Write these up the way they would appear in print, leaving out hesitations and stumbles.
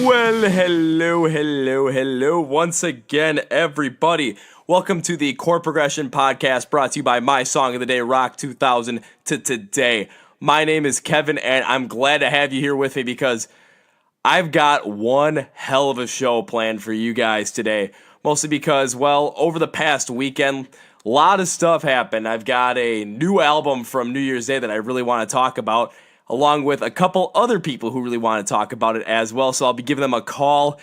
Well, hello, once again, everybody. Welcome to the Chord Progression Podcast, brought to you by My Song of the Day, Rock 2000 to today. My name is Kevin, and I'm glad to have you here with me because I've got one hell of a show planned for you guys today. Mostly because, well, over the past weekend, a lot of stuff happened. I've got a new album from New Year's Day that I really want to talk about, along with a couple other people who really want to talk about it as well. So I'll be giving them a call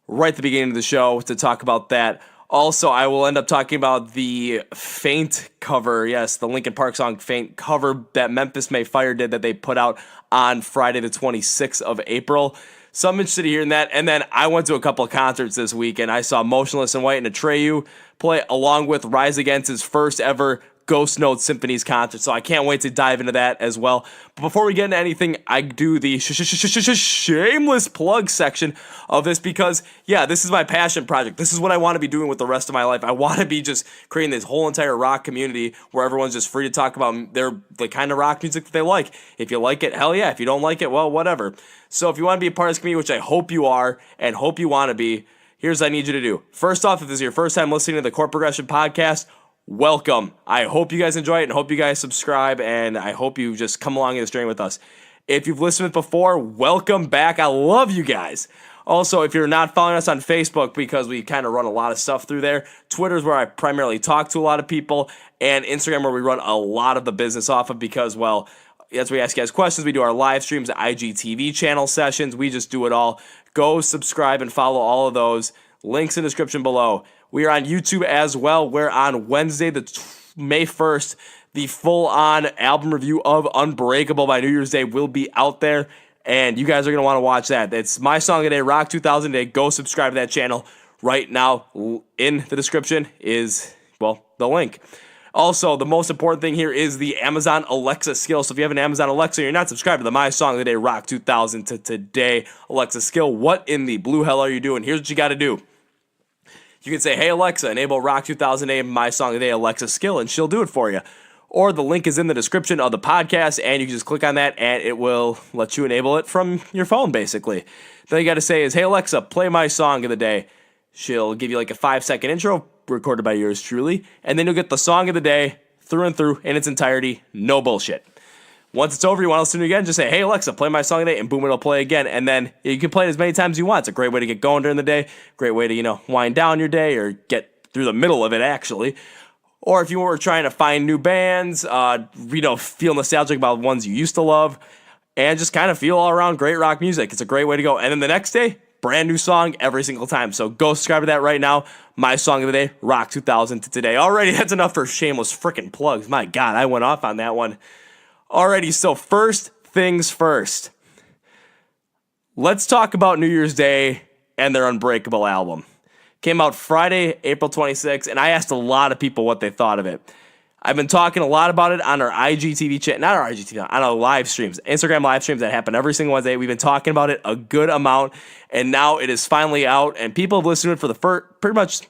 right at the beginning of the show to talk about that. Also, I will end up talking about the Faint cover. Yes, the Linkin Park song Faint cover that Memphis May Fire did that they put out on Friday the 26th of April. So I'm interested in hearing that. And then I went to a couple of concerts this week, and I saw Motionless and White and Atreyu play along with Rise Against his first ever Ghost Note Symphonies concert. So I can't wait to dive into that as well. But before we get into anything, I do the shameless plug section of this because, yeah, this is my passion project. This is what I want to be doing with the rest of my life. I want to be just creating this whole entire rock community where everyone's just free to talk about the kind of rock music that they like. If you like it, hell yeah. If you don't like it, well, whatever. So if you want to be a part of this community, which I hope you are and hope you want to be, here's what I need you to do. First off, if this is your first time listening to the Chord Progression Podcast, welcome. I hope you guys enjoy it and hope you guys subscribe, and I hope you just come along in this journey with us. If you've listened before, welcome back. I love you guys. Also, if you're not following us on Facebook, because we kind of run a lot of stuff through there, Twitter is where I primarily talk to a lot of people, and Instagram where we run a lot of the business off of because, well, that's where we ask you guys questions. We do our live streams, IGTV channel sessions. We just do it all. Go subscribe and follow all of those. Links in the description below. We are on YouTube as well, where on Wednesday, May 1st, the full-on album review of Unbreakable by New Year's Day will be out there, and you guys are going to want to watch that. It's My Song of the Day, Rock 2000 Day. Go subscribe to that channel right now. In the description is, well, the link. Also, the most important thing here is the Amazon Alexa skill. So if you have an Amazon Alexa and you're not subscribed to the My Song of the Day, Rock 2000 to today Alexa skill, what in the blue hell are you doing? Here's what you got to do. You can say, hey, Alexa, enable Rock 2000 A My Song of the Day Alexa skill, and she'll do it for you. Or the link is in the description of the podcast, and you can just click on that, and it will let you enable it from your phone, basically. Then you got to say is, hey, Alexa, play my song of the day. She'll give you like a 5-second intro recorded by yours truly, and then you'll get the song of the day through and through in its entirety. No bullshit. Once it's over, you want to listen to it again, just say, hey, Alexa, play my song of the day, and boom, it'll play again. And then you can play it as many times as you want. It's a great way to get going during the day, great way to, wind down your day or get through the middle of it, actually. Or if you were trying to find new bands, feel nostalgic about ones you used to love, and just kind of feel all around great rock music. It's a great way to go. And then the next day, brand new song every single time. So go subscribe to that right now. My Song of the Day, Rock 2000 to today. Alrighty, that's enough for shameless freaking plugs. My God, I went off on that one. Alrighty, so first things first. Let's talk about New Year's Day and their Unbreakable album. Came out Friday, April 26th, and I asked a lot of people what they thought of it. I've been talking a lot about it on our IGTV channel, not our IGTV, on our live streams, Instagram live streams that happen every single Wednesday. We've been talking about it a good amount, and now it is finally out, and people have listened to it for the pretty much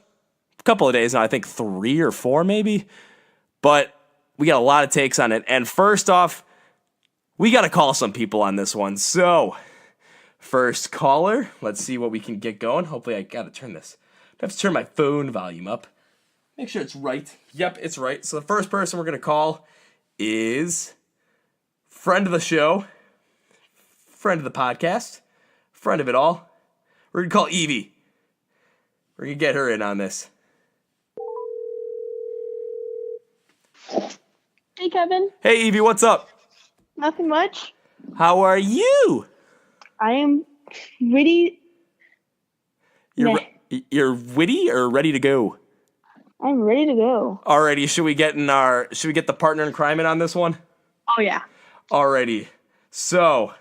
a couple of days now, I think 3 or 4 maybe, but we got a lot of takes on it. And first off, we got to call some people on this one. So, first caller, let's see what we can get going. Hopefully I got to turn this. I have to turn my phone volume up. Make sure it's right. Yep, it's right. So the first person we're going to call is friend of the show, friend of the podcast, friend of it all. We're going to call Evie. We're going to get her in on this. Hey, Kevin. Hey, Evie, what's up? Nothing much. How are you? I am witty. You're witty or ready to go? I'm ready to go. Alrighty, should we get the partner in crime in on this one? Oh, yeah. Alrighty. So,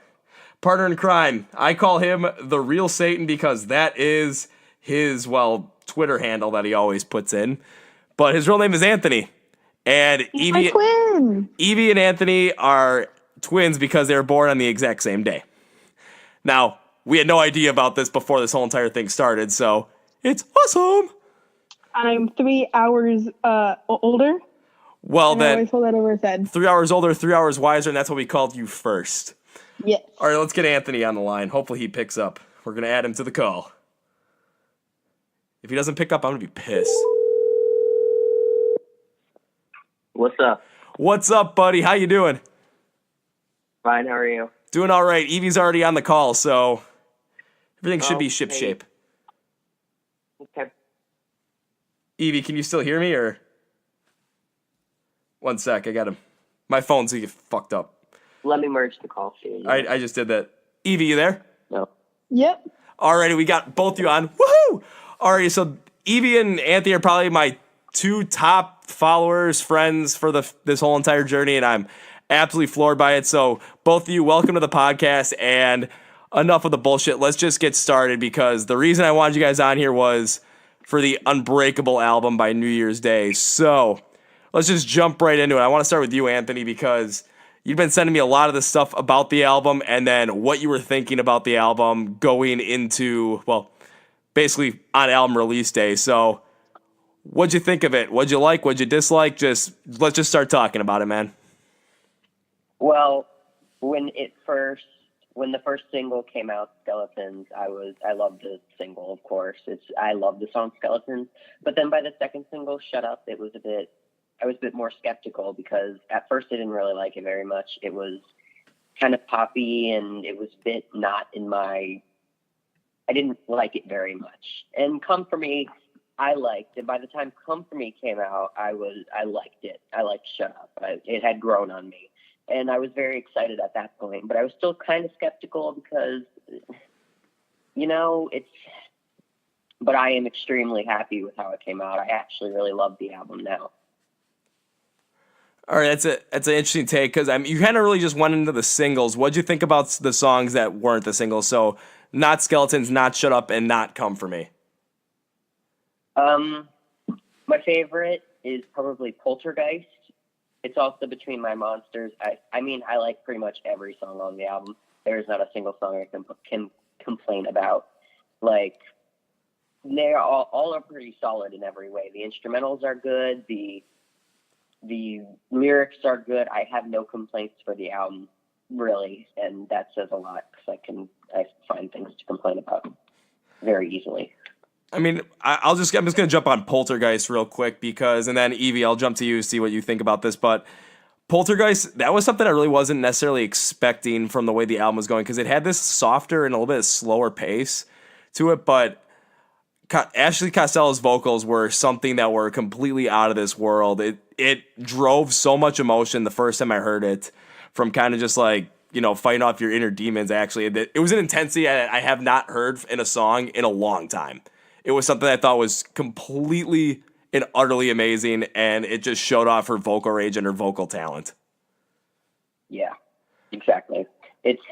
partner in crime. I call him the real Satan because that is his, Twitter handle that he always puts in. But his real name is Anthony. And He's my twin. Evie and Anthony are twins because they were born on the exact same day. Now, we had no idea about this before this whole entire thing started, so it's awesome. I'm 3 hours older. Well, and then, I always hold that over his head. 3 hours older, 3 hours wiser, and that's what we called you first. Yes. All right, let's get Anthony on the line. Hopefully he picks up We're going to add him to the call. If he doesn't pick up, I'm going to be pissed. What's up? What's up, buddy? How you doing? Fine, how are you? Doing all right. Evie's already on the call, so everything should be ship-shape. Okay. Evie, can you still hear me, or? One sec, I got him. My phone's fucked up. Let me merge the call to you. I just did that. Evie, you there? No. Yep. Alrighty, we got both you on. Woohoo! Alrighty, so Evie and Anthony are probably my two top followers, friends for this whole entire journey, and I'm absolutely floored by it. So both of you, welcome to the podcast, and enough of the bullshit. Let's just get started, because the reason I wanted you guys on here was for the Unbreakable album by New Year's Day. So let's just jump right into it. I want to start with you, Anthony, because you've been sending me a lot of the stuff about the album and then what you were thinking about the album going into, well, basically on album release day. So what'd you think of it? What'd you like? What'd you dislike? Let's just start talking about it, man. Well, when the first single came out, Skeletons, I loved the single, of course. I love the song Skeletons. But then by the second single, Shut Up, I was a bit more skeptical, because at first I didn't really like it very much. It was kind of poppy, and it was a bit I didn't like it very much. And Come For Me, I liked it. By the time Come For Me came out, I liked it. I liked Shut Up. It had grown on me. And I was very excited at that point. But I was still kind of skeptical because, but I am extremely happy with how it came out. I actually really love the album now. All right, that's an interesting take, because you kind of really just went into the singles. What'd you think about the songs that weren't the singles? So not Skeletons, not Shut Up, and not Come For Me. My favorite is probably Poltergeist. It's also Between My Monsters. I mean, I like pretty much every song on the album. There's not a single song I can complain about. Like, they all are pretty solid in every way. The instrumentals are good. The lyrics are good. I have no complaints for the album, really, and that says a lot, because I find things to complain about very easily. I mean, I'm just going to jump on Poltergeist real quick, and then Evie, I'll jump to you to see what you think about this. But Poltergeist, that was something I really wasn't necessarily expecting from the way the album was going, because it had this softer and a little bit slower pace to it. But Ashley Costello's vocals were something that were completely out of this world. It drove so much emotion the first time I heard it, from kind of just like, fighting off your inner demons. Actually, it was an intensity I have not heard in a song in a long time. It was something I thought was completely and utterly amazing, and it just showed off her vocal range and her vocal talent. Yeah, exactly. It's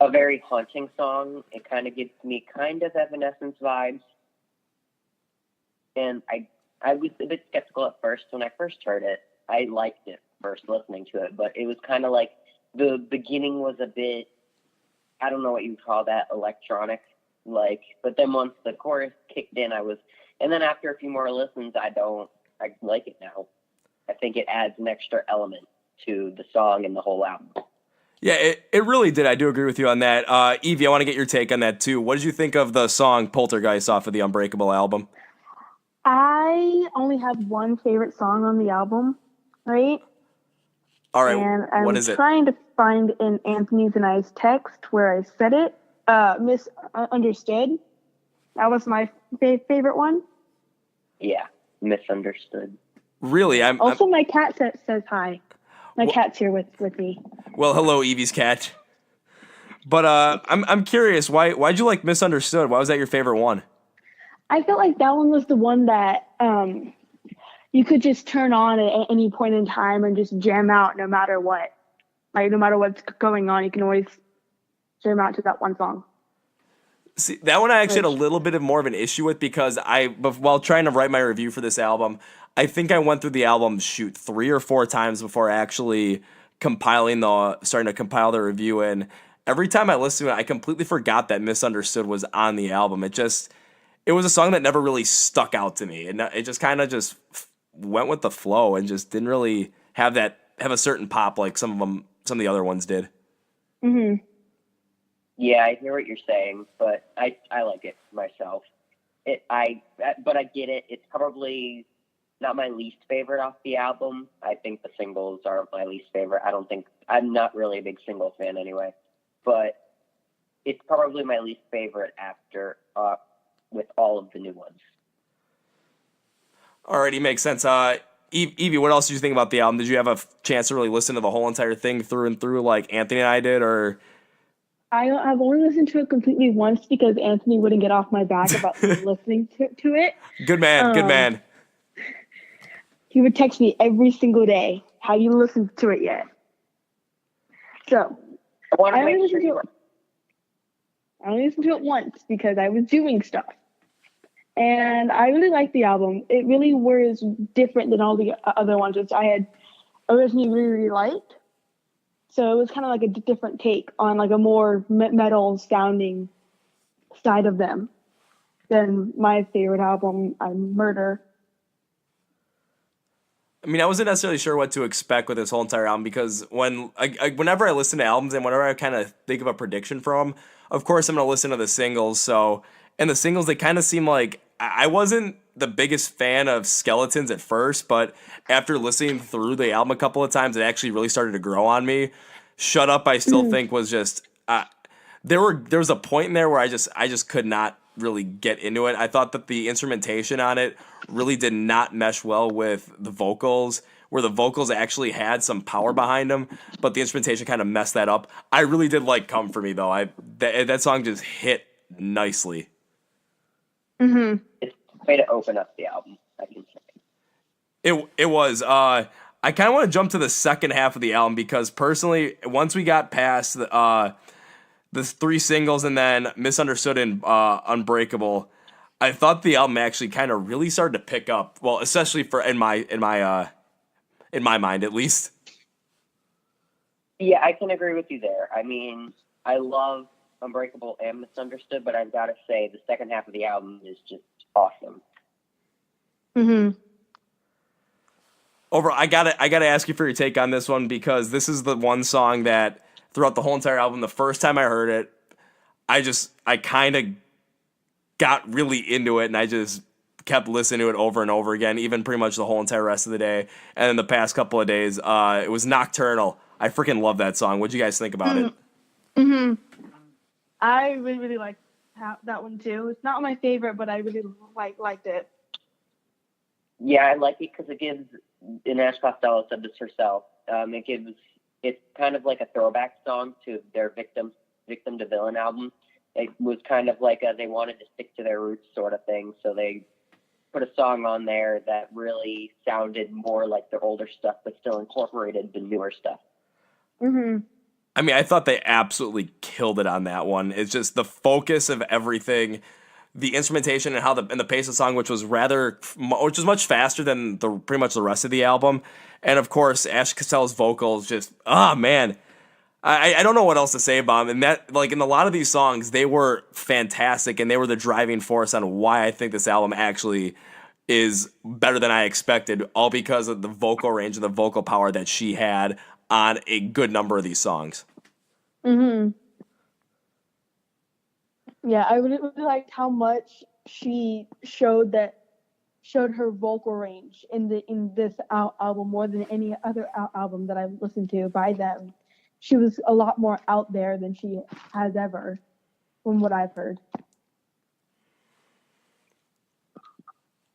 a very haunting song. It kind of gives me kind of Evanescence vibes. And I was a bit skeptical at first. When I first heard it, I liked it first listening to it, but it was kind of like the beginning was a bit, I don't know what you would call that, electronic. But then once the chorus kicked in, and then after a few more listens, I like it now. I think it adds an extra element to the song and the whole album. Yeah, it really did. I do agree with you on that. Evie, I want to get your take on that too. What did you think of the song Poltergeist off of the Unbreakable album? I only have one favorite song on the album, right? All right, and what is it? I'm trying to find in Anthony's and I's text where I said it. Misunderstood. That was my favorite one. Yeah, Misunderstood. Really? My cat says hi. My cat's here with me. Well, hello, Evie's cat. But I'm curious, why'd you like Misunderstood? Why was that your favorite one? I felt like that one was the one that you could just turn on at any point in time and just jam out no matter what. Like, no matter what's going on, you can always jam out to that one song. See, that one I actually had a little bit of more of an issue with, because while trying to write my review for this album, I think I went through the album 3 or 4 times before actually starting to compile the review. And every time I listened to it, I completely forgot that Misunderstood was on the album. It was a song that never really stuck out to me, and it just kind of just went with the flow and just didn't really have a certain pop like some of the other ones did. Mm-hmm. Yeah, I hear what you're saying, but I like it myself. But I get it. It's probably not my least favorite off the album. I think the singles are my least favorite. I'm not really a big single fan anyway, but it's probably my least favorite after with all of the new ones. Already makes sense. Evie, what else did you think about the album? Did you have a chance to really listen to the whole entire thing through and through like Anthony and I did, or? I've only listened to it completely once because Anthony wouldn't get off my back about listening to it. Good man, good man. He would text me every single day, "Have you listened to it yet?" So I only listened to it once because I was doing stuff. And I really liked the album. It really was different than all the other ones, which I had originally really liked. So it was kind of like a different take on like a more metal sounding side of them than my favorite album, Murder. I mean, I wasn't necessarily sure what to expect with this whole entire album because whenever I listen to albums and whenever I kind of think of a prediction from them, of course I'm going to listen to the singles. So, and the singles, they kind of seem like I wasn't the biggest fan of Skeletons at first, but after listening through the album a couple of times, it actually really started to grow on me. Shut Up, I still think was just there was a point in there where I just could not really get into it. I thought that the instrumentation on it really did not mesh well with the vocals, where the vocals actually had some power behind them, but the instrumentation kind of messed that up. I really did like Come For Me though. That song just hit nicely. Mm-hmm. It's a way to open up the album, I can say. It was. I kind of want to jump to the second half of the album because personally, once we got past the three singles and then Misunderstood and Unbreakable, I thought the album actually kind of really started to pick up. Well, especially for in my mind at least. Yeah, I can agree with you there. I mean, I love Unbreakable and Misunderstood, but I've got to say the second half of the album is just awesome. Mm-hmm. I gotta ask you for your take on this one because this is the one song that throughout the whole entire album, the first time I heard it, I kind of got really into it and I just kept listening to it over and over again, even pretty much the whole entire rest of the day. And then the past couple of days, it was Nocturnal. I freaking love that song. What'd you guys think about it? Mm-hmm. I really, really liked that one too. It's not my favorite, but I really liked it. Yeah, I like it because it gives, and Ash Costello said this herself, it's kind of like a throwback song to their Victim to Villain album. It was kind of like they wanted to stick to their roots sort of thing, so they put a song on there that really sounded more like their older stuff, but still incorporated the newer stuff. Mm-hmm. I mean, I thought they absolutely killed it on that one. It's just the focus of everything, the instrumentation, and the pace of the song, which was much faster than pretty much the rest of the album, and of course Ash Costello's vocals. Just man, I don't know what else to say about them. And that, like, in a lot of these songs, they were fantastic, and they were the driving force on why I think this album actually is better than I expected, all because of the vocal range and the vocal power that she had on a good number of these songs. Mm-hmm. Yeah, I really, really liked how much she showed her vocal range in this album more than any other album that I've listened to by them. She was a lot more out there than she has ever, from what I've heard.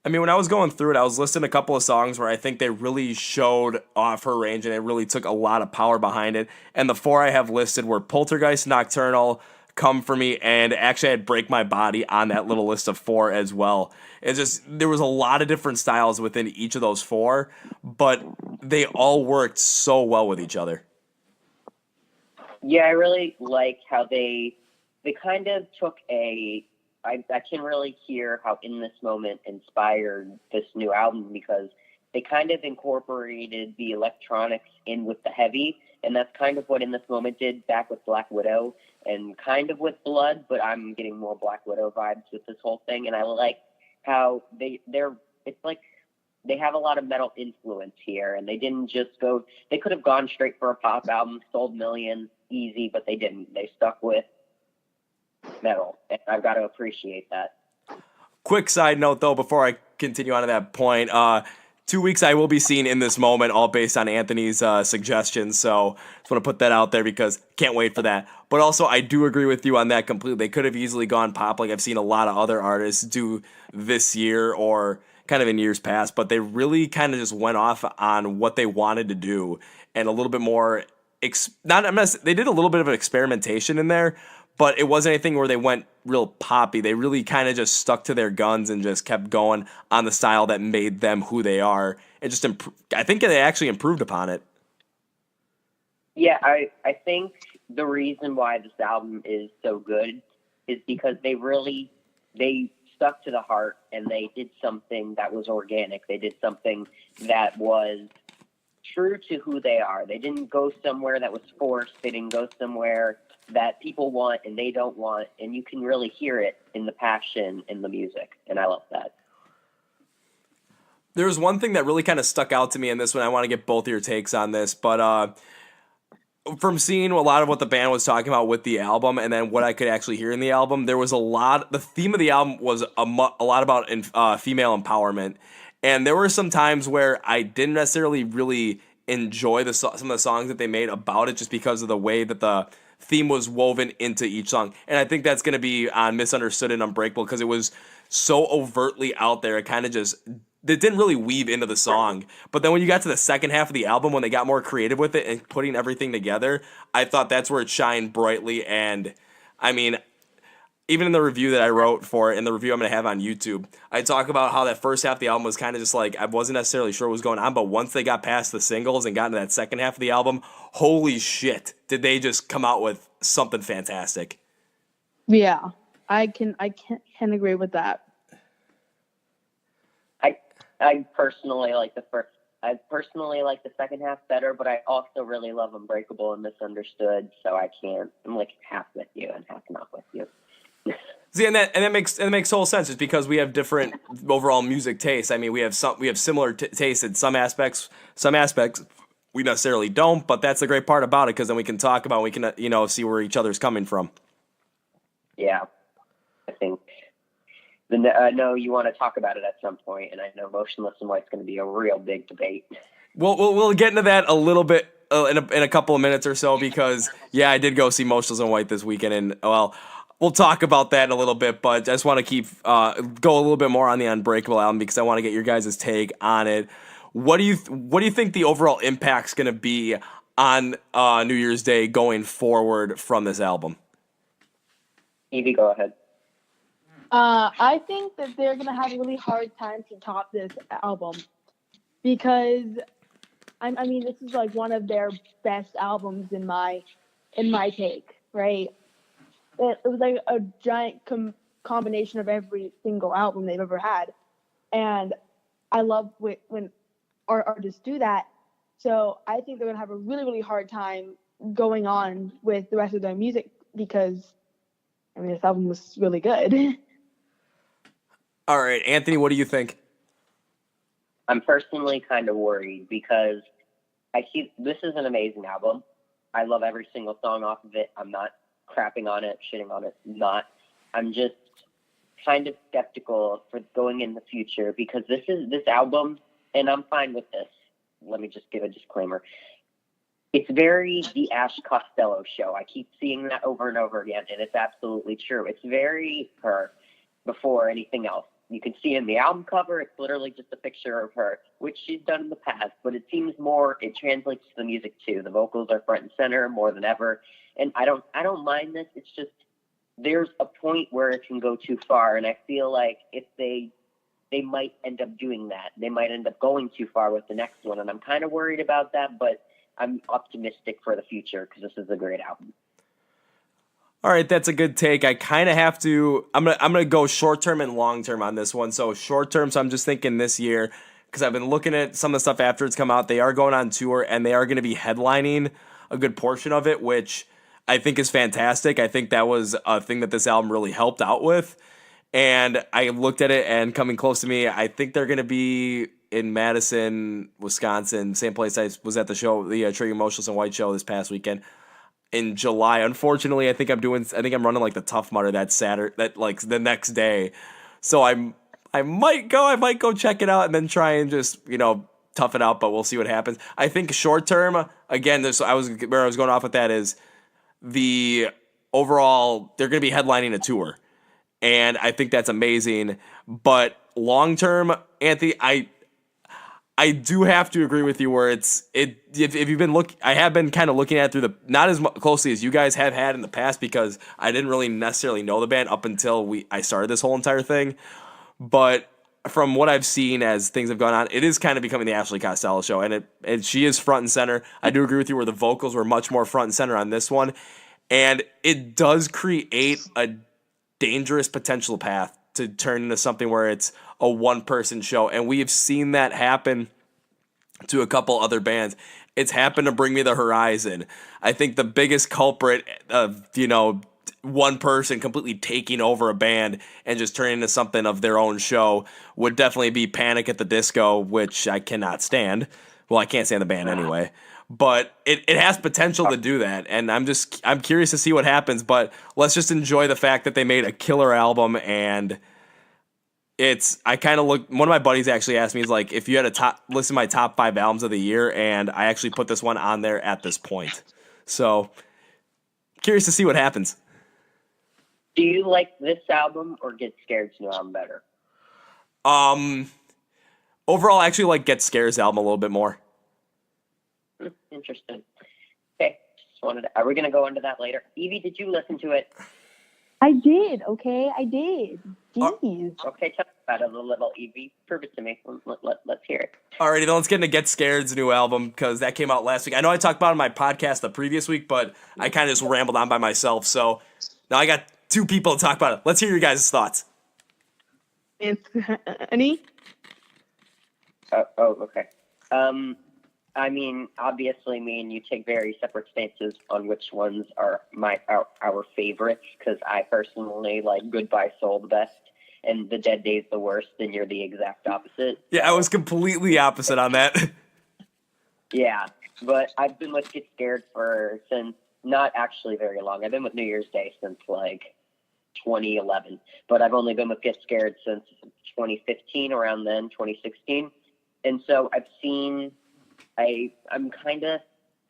I mean, when I was going through it, I was listing a couple of songs where I think they really showed off her range and it really took a lot of power behind it. And the four I have listed were Poltergeist, Nocturnal, Come For Me, and actually I had Break My Body on that little list of four as well. It's just, there was a lot of different styles within each of those four, but they all worked so well with each other. Yeah, I really like how they kind of took I can really hear how In This Moment inspired this new album because they kind of incorporated the electronics in with the heavy, and that's kind of what In This Moment did back with Black Widow and kind of with Blood, but I'm getting more Black Widow vibes with this whole thing, and I like how it's like they have a lot of metal influence here, and they didn't just they could have gone straight for a pop album, sold millions, easy, but they didn't. They stuck with metal, and I've got to appreciate that. Quick side note, though, before I continue on to that point, 2 weeks I will be seeing In This Moment, all based on Anthony's suggestions. So just want to put that out there because can't wait for that. But also, I do agree with you on that completely. They could have easily gone pop like I've seen a lot of other artists do this year or kind of in years past, but they really kind of just went off on what they wanted to do and a little bit more. They did a little bit of an experimentation in there, but it wasn't anything where they went real poppy. They really kind of just stuck to their guns and just kept going on the style that made them who they are. It just I think they actually improved upon it. Yeah, I think the reason why this album is so good is because they stuck to the heart and they did something that was organic. They did something that was true to who they are. They didn't go somewhere that was forced. They didn't go somewhere that people want and they don't want. And you can really hear it in the passion in the music. And I love that. There's one thing that really kind of stuck out to me in this one. I want to get both of your takes on this, but from seeing a lot of what the band was talking about with the album and then what I could actually hear in the album, there was the theme of the album was a lot about female empowerment. And there were some times where I didn't necessarily really enjoy some of the songs that they made about it just because of the way that the theme was woven into each song. And I think that's going to be on Misunderstood and Unbreakable because it was so overtly out there. It didn't really weave into the song. But then when you got to the second half of the album, when they got more creative with it and putting everything together, I thought that's where it shined brightly. And I mean, even in the review that I wrote for it, in the review I'm going to have on YouTube, I talk about how that first half of the album was kind of just like, I wasn't necessarily sure what was going on, but once they got past the singles and got into that second half of the album, holy shit, did they just come out with something fantastic. Yeah, I can agree with that. I personally like the second half better, but I also really love Unbreakable and Misunderstood, so I'm like half with you and half not with you. See, and that makes total sense. It's because we have different overall music tastes. I mean, we have similar tastes in some aspects. Some aspects we necessarily don't, but that's the great part about it because then we can talk about, we can see where each other's coming from. Yeah, I think. I know you want to talk about it at some point, and I know Motionless and White's going to be a real big debate. We'll get into that a little bit in a couple of minutes or so because I did go see Motionless and White this weekend, and we'll talk about that in a little bit. But I just want to go a little bit more on the Unbreakable album because I want to get your guys' take on it. What do you think the overall impact's going to be on New Year's Day going forward from this album? Evie, go ahead. I think that they're gonna have a really hard time to top this album because I mean this is like one of their best albums in my take, right? It was like a giant combination of every single album they've ever had, and I love when artists do that. So I think they're gonna have a really, really hard time going on with the rest of their music because I mean this album was really good. All right, Anthony, what do you think? I'm personally kind of worried because this is an amazing album. I love every single song off of it. I'm not crapping on it, shitting on it, not. I'm just kind of skeptical for going in the future because this album, and I'm fine with this. Let me just give a disclaimer. It's very the Ash Costello show. I keep seeing that over and over again, and it's absolutely true. It's very her before anything else. You can see in the album cover, it's literally just a picture of her, which she's done in the past, but it seems it translates to the music too. The vocals are front and center more than ever. And I don't mind this. It's just, there's a point where it can go too far. And I feel like if they might end up doing that, they might end up going too far with the next one. And I'm kind of worried about that, but I'm optimistic for the future because this is a great album. All right, that's a good take. I kind of have to. I'm gonna go short term and long term on this one. So short term, so I'm just thinking this year because I've been looking at some of the stuff after it's come out. They are going on tour and they are going to be headlining a good portion of it, which I think is fantastic. I think that was a thing that this album really helped out with. And I looked at it and coming close to me, I think they're going to be in Madison, Wisconsin, same place I was at the show, the Trigger Motionless and White show this past weekend. in July. Unfortunately, I think I'm running like the Tough Mudder that Saturday, that like the next day. So I might go check it out and then try and just, tough it out, but we'll see what happens. I think short term, again, where I was going off with that is the overall, they're going to be headlining a tour. And I think that's amazing. But long term, Anthony, I do have to agree with you where if you've been I have been kind of looking at it through not as closely as you guys have had in the past, because I didn't really necessarily know the band up until I started this whole entire thing. But from what I've seen as things have gone on, it is kind of becoming the Ashley Costello show, and she is front and center. I do agree with you where the vocals were much more front and center on this one, and it does create a dangerous potential path to turn into something where it's a one-person show, and we have seen that happen to a couple other bands. It's happened to Bring Me the Horizon. I think the biggest culprit of, one person completely taking over a band and just turning into something of their own show would definitely be Panic at the Disco, which I cannot stand. Well, I can't stand the band anyway. But it has potential to do that, and I'm curious to see what happens. But let's just enjoy the fact that they made a killer album, and I kind of look. One of my buddies actually asked me, he's like, if you had listen to my top 5 albums of the year, and I actually put this one on there at this point. So curious to see what happens. Do you like this album or Get Scared's new album better? Overall, I actually like Get Scared's album a little bit more. Interesting. Okay, are we gonna go into that later? Evie, did you listen to it? I did. Okay, I did. Jeez. Okay, tell me about it a little, Evie. Prove it to me. Let's hear it. Alrighty, then let's get into Get Scared's new album, because that came out last week. I know I talked about it on my podcast the previous week, but I kind of just rambled on by myself. So now I got 2 people to talk about it. Let's hear your guys' thoughts. Any? Okay. I mean, obviously, me and you take very separate stances on which ones are our favorites, because I personally like Goodbye Soul the best and The Dead Days the worst, and you're the exact opposite. Yeah, I was completely opposite on that. Yeah, but I've been with Get Scared since not actually very long. I've been with New Year's Day since like 2011, but I've only been with Get Scared since 2015, around then, 2016. And so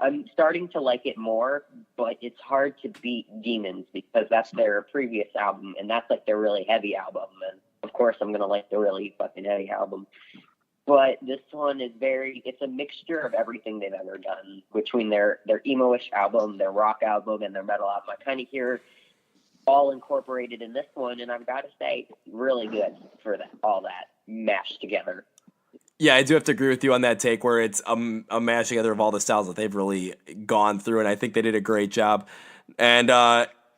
I'm starting to like it more, but it's hard to beat Demons, because that's their previous album, and that's like their really heavy album. And of course, I'm going to like the really fucking heavy album. But this one is it's a mixture of everything they've ever done, between their emo-ish album, their rock album, and their metal album. I kind of hear all incorporated in this one, and I've got to say, it's really good for all that mashed together. Yeah, I do have to agree with you on that take, where it's a mash together of all the styles that they've really gone through, and I think they did a great job. And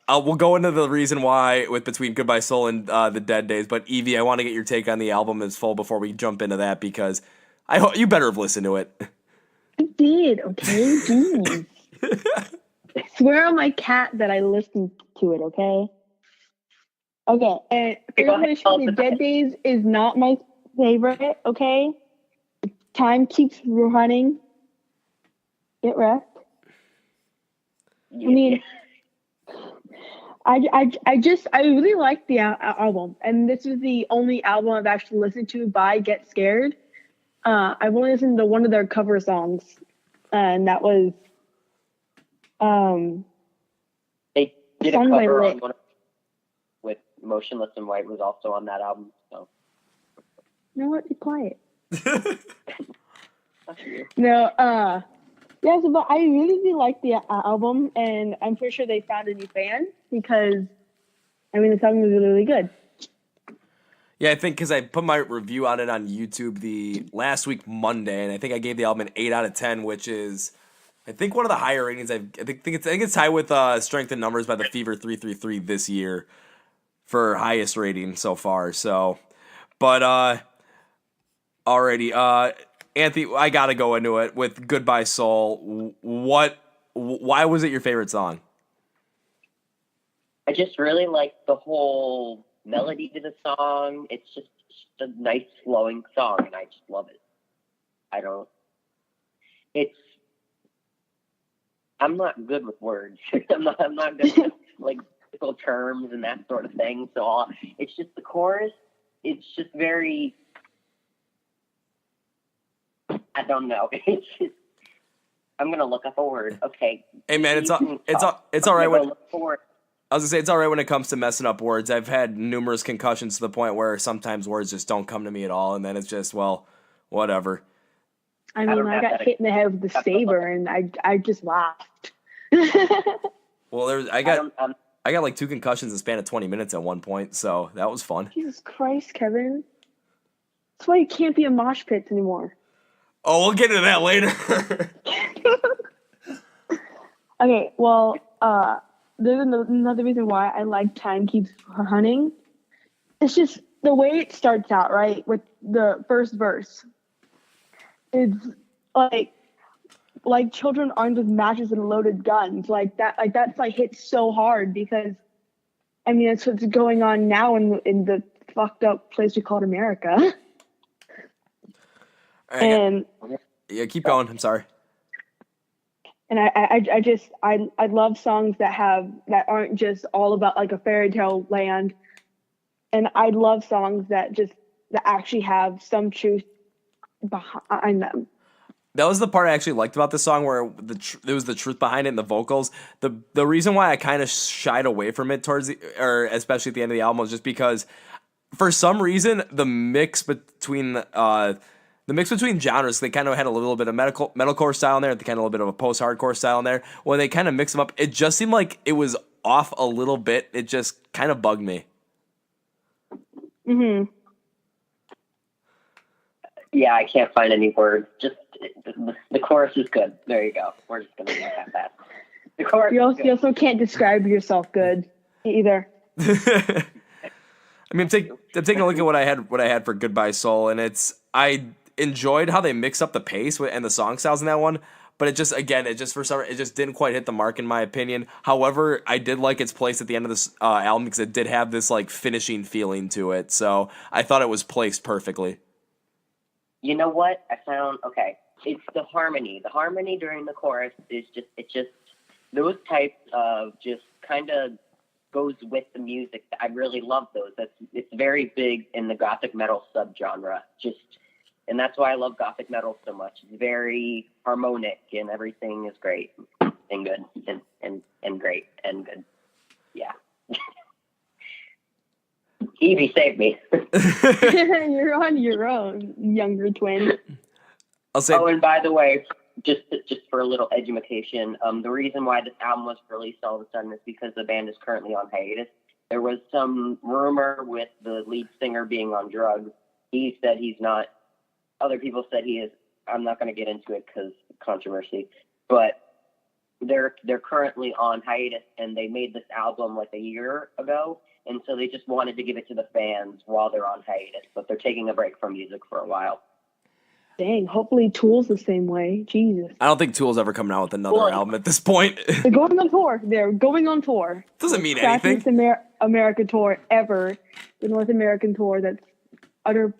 we'll go into the reason why between Goodbye Soul and The Dead Days, but Evie, I want to get your take on the album as full before we jump into that, because you better have listened to it. I did, okay? Jeez. Swear on my cat that I listened to it, okay? Okay, and The Dead Days is not my favorite, okay? Time keeps running. Get wrecked. Yeah. I mean, I really like the album, and this is the only album I've actually listened to by Get Scared. I've only listened to one of their cover songs, and that was they did a cover on one with Motionless and White was also on that album. So you know what? Be quiet. No, yeah, but I really do like the album, and I'm pretty sure they found a new fan, because, I mean, the song was really, really good. Yeah, I think because I put my review on it on YouTube the last week Monday, and I think I gave the album an 8 out of 10, which is, I think, one of the higher ratings. I think it's tied with Strength in Numbers by the Fever 333 this year for highest rating so far. So, but already, Anthony, I gotta go into it with Goodbye Soul. Why was it your favorite song? I just really like the whole melody to the song. It's just a nice flowing song, and I just love it. I'm not good with words. I'm not good with like musical terms and that sort of thing. So it's just the chorus. It's just very. I don't know. It's just. I'm gonna look up a word. Okay. Hey man, it's all right when I was gonna say it's all right when it comes to messing up words. I've had numerous concussions to the point where sometimes words just don't come to me at all, and then it's just whatever. I mean, I got hit in the head with the saber, and I just laughed. Well, I got like 2 concussions in the span of 20 minutes at one point, so that was fun. Jesus Christ, Kevin! That's why you can't be in mosh pits anymore. Oh, we'll get into that later. Okay, well, there's another reason why I like Time Keeps Running. It's just the way it starts out, right, with the first verse. It's like children armed with matches and loaded guns, like that's hits so hard because, I mean, that's what's going on now in the fucked up place we call America. And yeah, keep going. I'm sorry. And I love songs that aren't just all about like a fairy tale land, and I love songs that actually have some truth behind them. That was the part I actually liked about this song, where there was the truth behind it and the vocals. The reason why I kind of shied away from it or especially at the end of the album, was just because for some reason the mix between genres, they kind of had a little bit of metalcore style in there, kind of a little bit of a post-hardcore style in there. When they kind of mix them up, it just seemed like it was off a little bit. It just kind of bugged me. Mm-hmm. Yeah, I can't find any words. Just the chorus is good. There you go. We're just gonna look at that. The chorus. You also can't describe yourself good either. I mean, I'm taking a look at what I had for Goodbye Soul, and I enjoyed how they mix up the pace and the song styles in that one, but it just didn't quite hit the mark in my opinion. However, I did like its place at the end of this album because it did have this like finishing feeling to it, so I thought it was placed perfectly. You know what? I found, okay, it's the harmony. The harmony during the chorus is just those types of just kind of goes with the music. I really love those. It's very big in the gothic metal subgenre. And that's why I love gothic metal so much. It's very harmonic and everything is great and good and great and good. Yeah. Evie, save me. You're on your own, younger twin. I'll say. Oh, and by the way, just for a little education, the reason why this album was released all of a sudden is because the band is currently on hiatus. There was some rumor with the lead singer being on drugs. He said he's not. Other people said he is. I'm not going to get into it because controversy. But they're currently on hiatus, and they made this album like a year ago. And so they just wanted to give it to the fans while they're on hiatus, but they're taking a break from music for a while. Dang, hopefully Tool's the same way. Jesus. I don't think Tool's ever coming out with another album at this point. They're going on tour. Doesn't mean anything. American tour ever. The North American tour that's utter.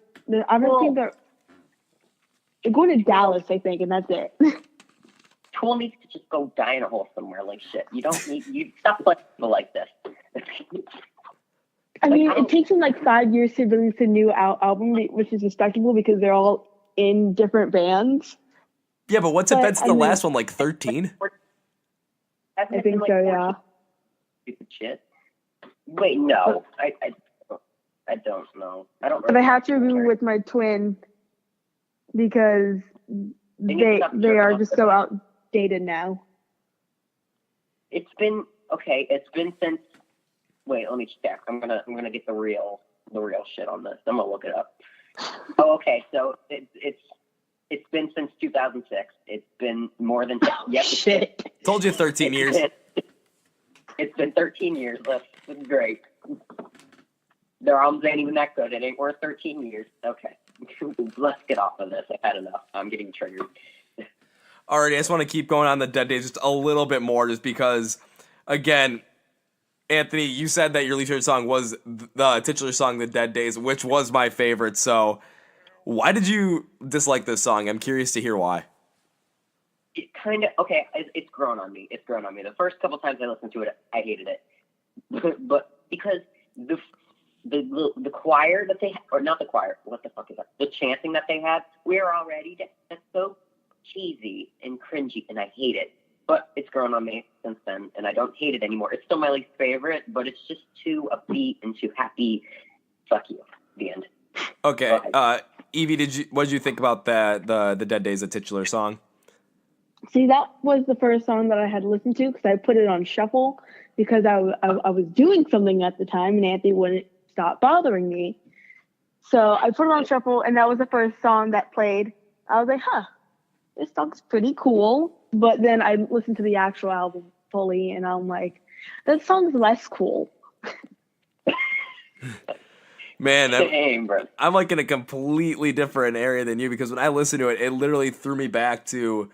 I don't think they're going to Dallas, I think, and that's it. Tool needs to just go die in a hole somewhere like shit. You don't need, you stop playing people like this. I mean, it takes them like 5 years to release a new album, which is respectable because they're all in different bands. Yeah, but what's it been since the last one, like 13? I think so, yeah. Stupid shit. Wait, no. I don't know. I don't. But I have to agree with my twin because they are just so outdated now. It's been since. Wait, let me check. I'm gonna get the real shit on this. I'm gonna look it up. Oh, okay. So it's been since 2006. It's been more than shit. Told you 13 years. It's been 13 years. That's great. Their albums ain't even that good. It ain't worth 13 years. Okay, let's get off of this. I've had enough. I'm getting triggered. Alrighty, I just want to keep going on the Dead Days just a little bit more, just because, again, Anthony, you said that your least favorite song was the titular song, The Dead Days, which was my favorite. So why did you dislike this song? I'm curious to hear why. it kind of okay. It's grown on me. It's grown on me. The first couple times I listened to it, I hated it, but because the choir that they or not the choir, what the fuck is that? The chanting that they had, we're already that's so cheesy and cringy, and I hate it. But it's grown on me since then, and I don't hate it anymore. It's still my least favorite, but it's just too upbeat and too happy. Fuck you. The end. Okay, Evie, what did you think about the Dead Days, the titular song? See, that was the first song that I had listened to because I put it on shuffle because I was doing something at the time and Anthony wouldn't stop bothering me. So I put it on shuffle and that was the first song that played. I was like, this song's pretty cool. But then I listened to the actual album fully and I'm like, that song's less cool. Man, I'm like in a completely different area than you because when I listened to it, it literally threw me back when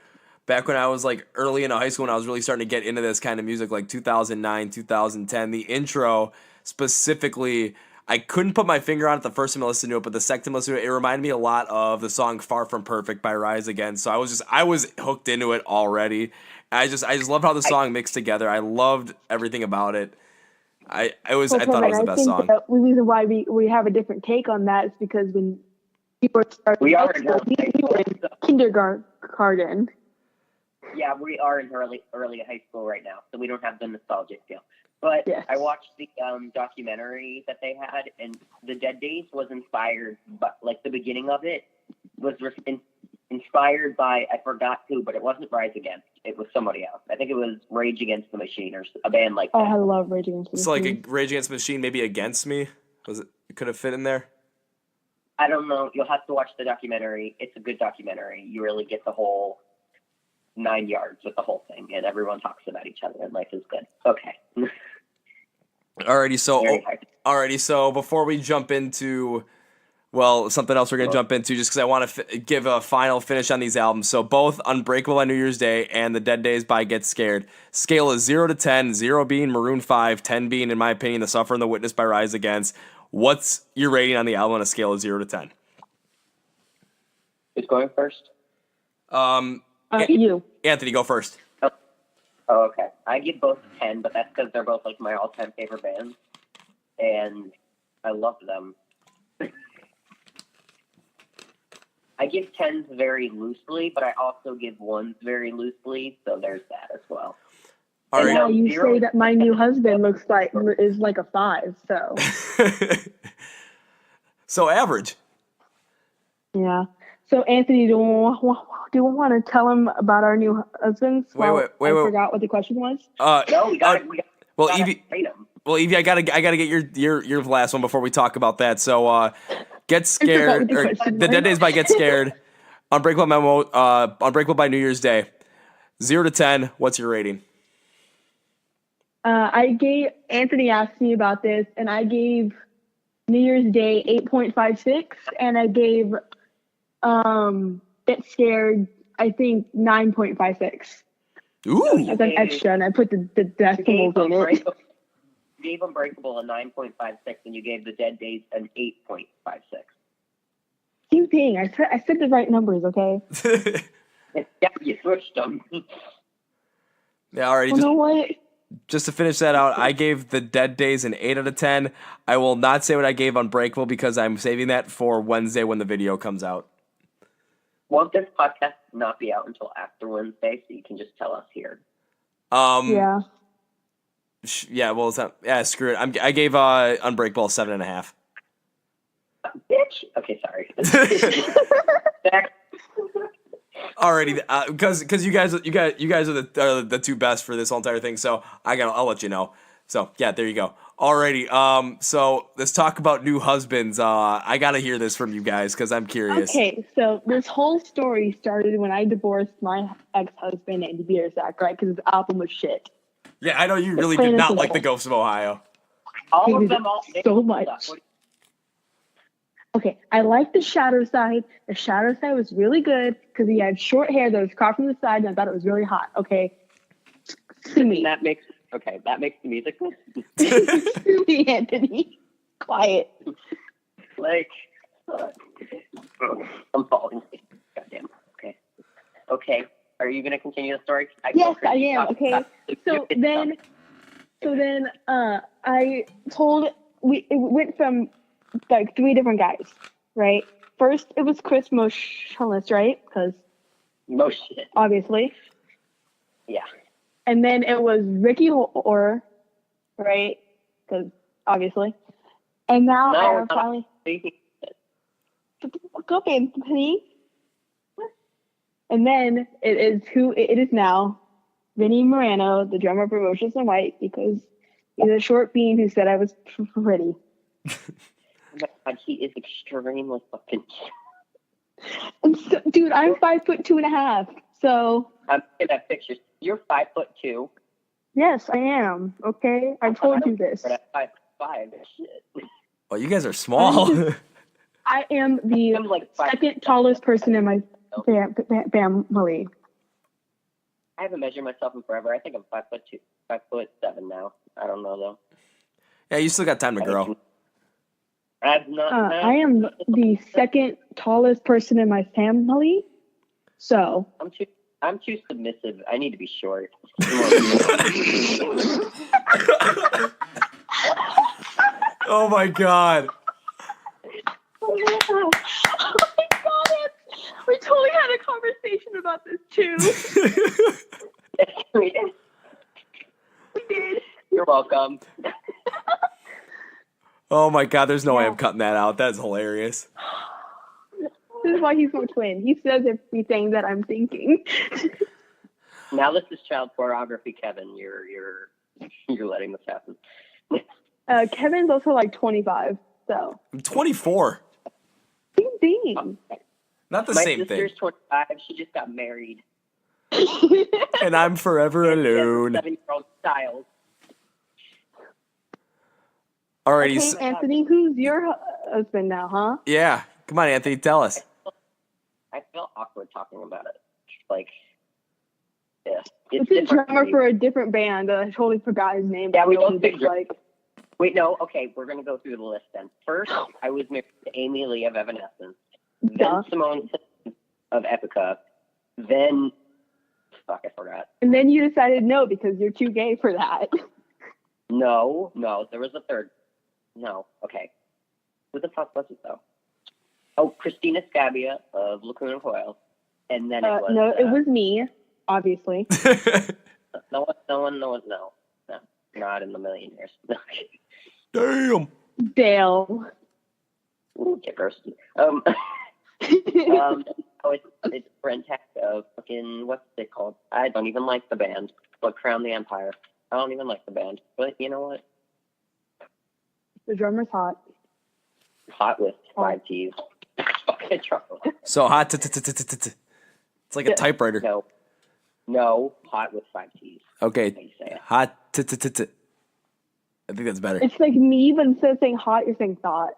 I was like early into high school when I was really starting to get into this kind of music, like 2009, 2010. The intro specifically, I couldn't put my finger on it the first time I listened to it, but the second time I listened to it, it reminded me a lot of the song Far From Perfect by Rise Against. So I was hooked into it already. I just loved how the song mixed together. I loved everything about it. I thought it was the best song. The reason why we have a different take on that is because when people started we were in kindergarten. Yeah, we are in early high school right now, so we don't have the nostalgic feel. But yes. I watched the documentary that they had, and the Dead Days was inspired, but like the beginning of it was inspired by I forgot who, but it wasn't Rise Against. It was somebody else. I think it was Rage Against the Machine or a band like that. Oh, I love Rage Against the Machine. So like a Rage Against the Machine, maybe Against Me. It could have fit in there? I don't know. You'll have to watch the documentary. It's a good documentary. You really get the whole 9 yards with the whole thing, and everyone talks about each other, and life is good. Okay. Alrighty, so before we jump into, well, something else we're going to jump into, just because I want to give a final finish on these albums. So both Unbreakable by New Year's Day and The Dead Days by Get Scared. Scale is 0 to 10, 0 being Maroon 5, 10 being, in my opinion, The Suffer and the Witness by Rise Against. What's your rating on the album on a scale of 0 to 10? Who's going first? You. Anthony, go first. Oh, okay. I give both 10, but that's because they're both like my all-time favorite bands, and I love them. I give 10s very loosely, but I also give 1s very loosely, so there's that as well. All right. Now you say that my new husband is like a 5, so. So average. Yeah. So Anthony, do you want to tell him about our new husbands? Wait. I forgot what the question was. No, we got Evie. Well, Evie, I gotta get your last one before we talk about that. So, Get Scared, The Dead Days by Get Scared, Unbreakable by New Year's Day, 0 to 10. What's your rating? Anthony asked me about this, and I gave New Year's Day 8.56, and I gave Get Scared, I think 9.56. Ooh. That's an extra, and I put the decimals in it. You gave Unbreakable a 9.56, and you gave The Dead Days an 8.56. Keep being. I said the right numbers, okay? Yeah, you switched them. Yeah, alright. You know what? Just to finish that out, I gave The Dead Days an 8 out of 10. I will not say what I gave Unbreakable because I'm saving that for Wednesday when the video comes out. Won't this podcast not be out until after Wednesday, so you can just tell us here? Yeah. Yeah, well, it's not. Yeah, screw it. I gave Unbreakable a 7.5. Bitch. Okay, sorry. Alrighty, because you guys are the two best for this whole entire thing. So I'll let you know. So yeah, there you go. Alrighty, so let's talk about new husbands. I gotta hear this from you guys because I'm curious. Okay, so this whole story started when I divorced my ex-husband Andy Biersack, right? Because his album was shit. Yeah, I know you really did not like the Ghost of Ohio. All of them, so much. Okay, I like the Shadow Side. The Shadow Side was really good because he had short hair that was cropped from the side, and I thought it was really hot. Okay, sue me. That makes the music good. Sue me, Anthony. Quiet. Like, I'm falling. Goddamn. Okay. Are you gonna continue the story? Yes, I am. Okay. So then I told it went from like 3 different guys, right? First it was Chris Motionless, right? Because Motion. obviously. Yeah. And then it was Ricky or right? Because obviously. And now I finally go, Anthony. And then it is who it is now, Vinny Morano, the drummer for Motionless in White, because he's a short bean who said I was pretty. Oh my God, he is extremely fucking And so, dude, I'm 5'2.5". So I'm looking at pictures. You're 5'2". yes, I am. Okay, I told you this. But at 5'5", shit. Oh, you guys are small. I am the I'm like second tallest person in my family. I haven't measured myself in forever. I think I'm 5'2", 5'7" now. I don't know though. Yeah, you still got time to grow. I'm not. I am the second tallest person in my family. So I'm too submissive. I need to be short. Oh my God. Oh my God, we totally had a conversation about this too. We did. We did. You're welcome. Oh my God, there's no way I'm cutting that out. That's hilarious. This is why he's my twin. He says everything that I'm thinking. Now this is child pornography, Kevin. You're letting this happen. Kevin's also like 25, so. I'm 24. Ding ding. Not the My same thing. sister's 25. She just got married. And I'm forever alone. 7-year-old child. Alrighty. Okay, Anthony, who's your husband now, huh? Yeah. Come on, Anthony, tell us. I feel awkward talking about it. Like, yeah. It's a drummer for a different band. I totally forgot his name. Yeah, we both picked like. Wait, no. Okay, we're gonna go through the list then. First, I was married to Amy Lee of Evanescence. Then Simone of Epica. Then, fuck, I forgot. And then you decided no because you're too gay for that. No, there was a third. No, okay. Who the fuck was it though? Oh, Christina Scabbia of Lacuna Coil. And then it was me, obviously. No, not in the million years. Damn. Dale. Ooh, get roasted. It's Brent Heck of fucking, what's it called? I don't even like the band, but Crown the Empire. I don't even like the band, but you know what? The drummer's hot. Hot with 5 T's. Fucking trouble. So hot. It's like a typewriter. No, hot with 5 T's. Okay. Hot. I think that's better. It's like me, but instead of saying hot, you're saying thought.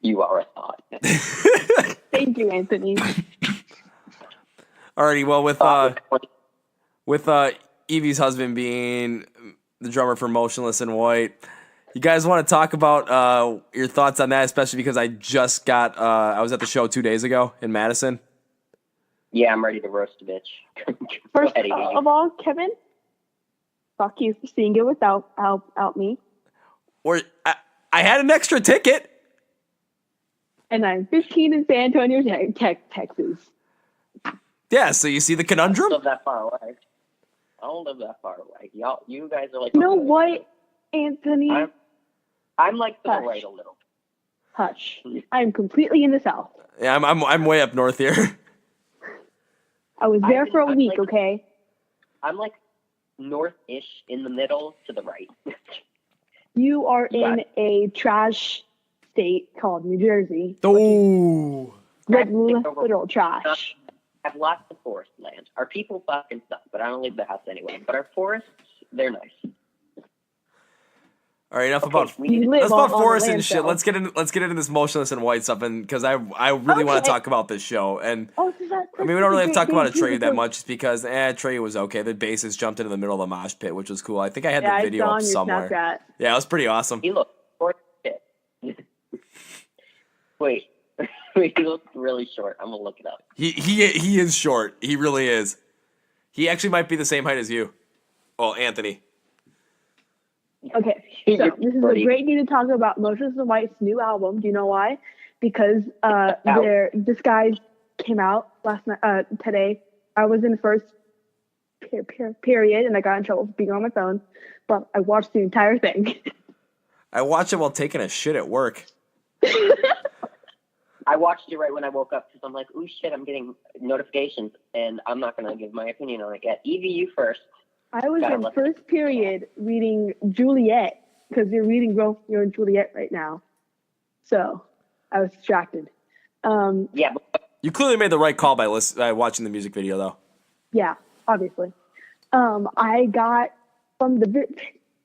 You are a thought. Thank you, Anthony. Alrighty, well, with Evie's husband being the drummer for Motionless in White, you guys want to talk about your thoughts on that, especially because I just got I was at the show 2 days ago in Madison. Yeah, I'm ready to roast a bitch. First of all, Kevin, fuck you for seeing it without me. Or I had an extra ticket. And I'm 15 in San Antonio, Texas. Yeah, so you see the conundrum? I don't live that far away. I don't live that far away. You guys are like... You know what, Anthony? I'm like to the right a little. Hush. I'm completely in the South. Yeah, I'm way up north here. I was there for a week, like, okay? I'm like north-ish in the middle to the right. You are in a trash state called New Jersey. Oh. Literal trash. I have lots of forest land. Our people fucking suck, but I don't leave the house anyway. But our forests, they're nice. All right, enough about forests and shit. Let's get into this Motionless in White stuff, and because I really want to talk about this show. And I mean, we don't really have to talk about Atreyu that much, just because Atreyu was okay. The bassist jumped into the middle of the mosh pit, which was cool. I think I had the video up somewhere. Yeah, it was pretty awesome. He looked for shit. Wait, He looks really short. I'm gonna look it up. He is short. He really is. He actually might be the same height as you. Well, Anthony. Okay, so this is a great day to talk about Motionless in White's new album. Do you know why? Because their Disguise came out today. I was in first period, and I got in trouble for being on my phone, but I watched the entire thing. I watched it while taking a shit at work. I watched it right when I woke up because I'm like, ooh, shit, I'm getting notifications, and I'm not going to give my opinion on it yet. Evie, you first. I was in first period reading Juliet, because you're reading Romeo and Juliet right now. So I was distracted. Yeah. You clearly made the right call by watching the music video, though. Yeah, obviously. I got, from the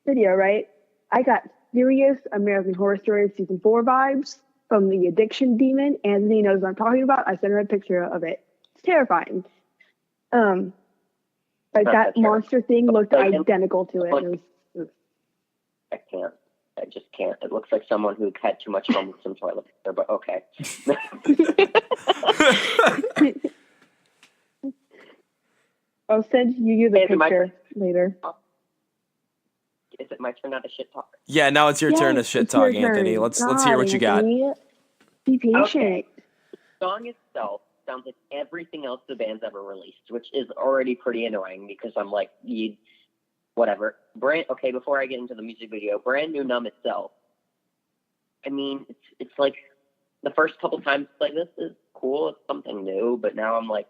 video, right, I got serious American Horror Story Season 4 vibes from the addiction demon. Anthony knows what I'm talking about. I sent her a picture of it. It's terrifying. Like that monster thing looked identical to it. I can't. I just can't. It looks like someone who had too much fun with some toilet paper, but okay. I'll send you the picture later. Is it my turn now to shit talk? Yeah, now it's your turn to shit talk, Anthony. Let's hear what you got. Be patient. Okay. The song itself sounds like everything else the band's ever released, which is already pretty annoying because I'm like, whatever. Okay, before I get into the music video, Brand New Numb itself. I mean, it's like the first couple times like this is cool, it's something new, but now I'm like,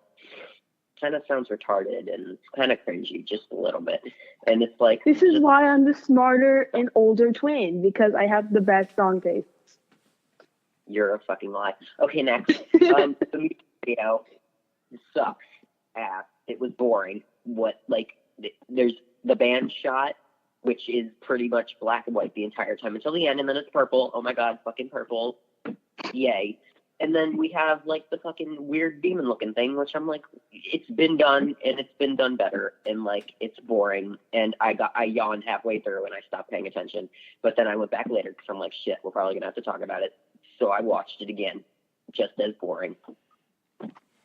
kind of sounds retarded and it's kind of cringy just a little bit. And it's like, this is why I'm the smarter and older twin, because I have the best song taste. You're a fucking lie. Okay, next. The music video sucks ass. It was boring. There's the band shot, which is pretty much black and white the entire time until the end, and then it's purple. Oh my god, fucking purple. Yay. And then we have like the fucking weird demon looking thing, which I'm like, it's been done and it's been done better, and like it's boring. And I yawned halfway through and I stopped paying attention. But then I went back later because I'm like, shit, we're probably gonna have to talk about it. So I watched it again, just as boring.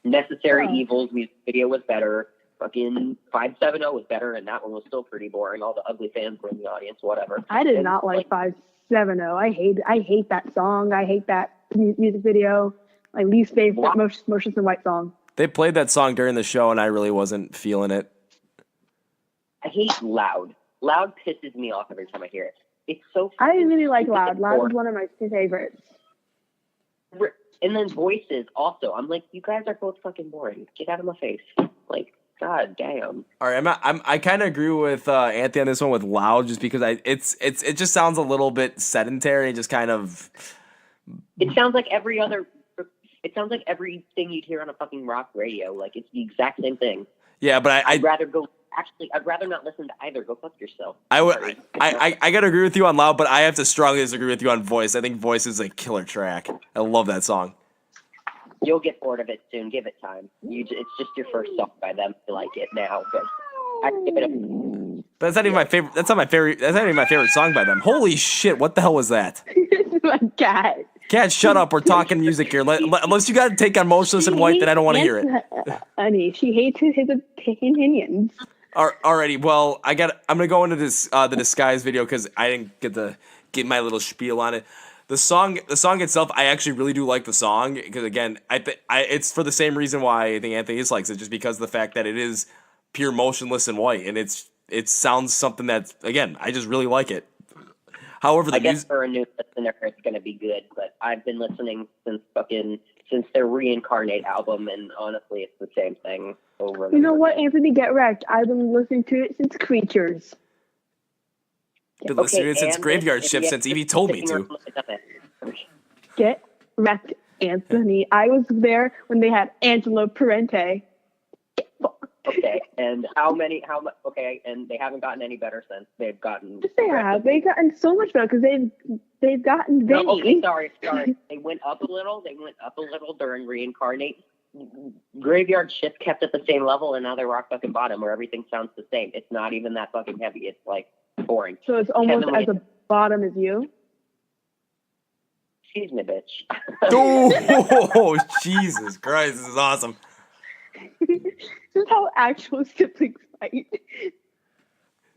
Necessary Evils music video was better. Fucking 570 was better, and that one was still pretty boring. All the ugly fans were in the audience, whatever. I did not like 570. I hate that song. I hate that music video. My least favorite Motionless in White song. They played that song during the show, and I really wasn't feeling it. I hate Loud. Loud pisses me off every time I hear it. It's so. I really like Loud. Loud is one of my favorites. And then Voices also. I'm like, you guys are both fucking boring. Get out of my face. Like, god damn. All right, I kind of agree with Anthony on this one with Loud, just because it just sounds a little bit sedentary, just kind of. It sounds like every other. It sounds like everything you'd hear on a fucking rock radio. Like it's the exact same thing. Yeah, but I'd rather go. Actually, I'd rather not listen to either. Go fuck yourself. I gotta agree with you on Loud, but I have to strongly disagree with you on Voice. I think Voice is a killer track. I love that song. You'll get bored of it soon. Give it time. It's just your first song by them. You like it now, but I give it a. But that's not even my favorite. That's not my favorite. That's not even my favorite song by them. Holy shit! What the hell was that? My cat. Cat, shut up. We're talking music here. Unless you got to take on Motionless in White, then I don't want to hear it. Honey, she hates his opinions. Alrighty, well, I'm gonna go into this the Disguise video because I didn't get to get my little spiel on it. The song itself, I actually really do like the song because again, it's for the same reason why I think Anthony dislikes it, just because of the fact that it is pure Motionless in White, and it sounds something that's, again, I just really like it. However, I guess for a new listener, it's gonna be good, but I've been listening since their Reincarnate album, and honestly, it's the same thing over. You know what, Anthony? Get wrecked. I've been listening to it since Creatures. Been listening to it since Graveyard Shift, since Evie told me to. Get wrecked, Anthony. I was there when they had Angelo Parente. Okay, and okay, and they haven't gotten any better since. They've gotten. Yes, they have. They've gotten so much better because they've gotten Vinny. No, okay, sorry. They went up a little. During Reincarnate. Graveyard Shift kept at the same level, and now they're rock fucking bottom, where everything sounds the same. It's not even that fucking heavy. It's like boring. So it's almost as a bottom as you. Excuse me, bitch. Oh, Jesus Christ, this is awesome. This is how actual siblings fight.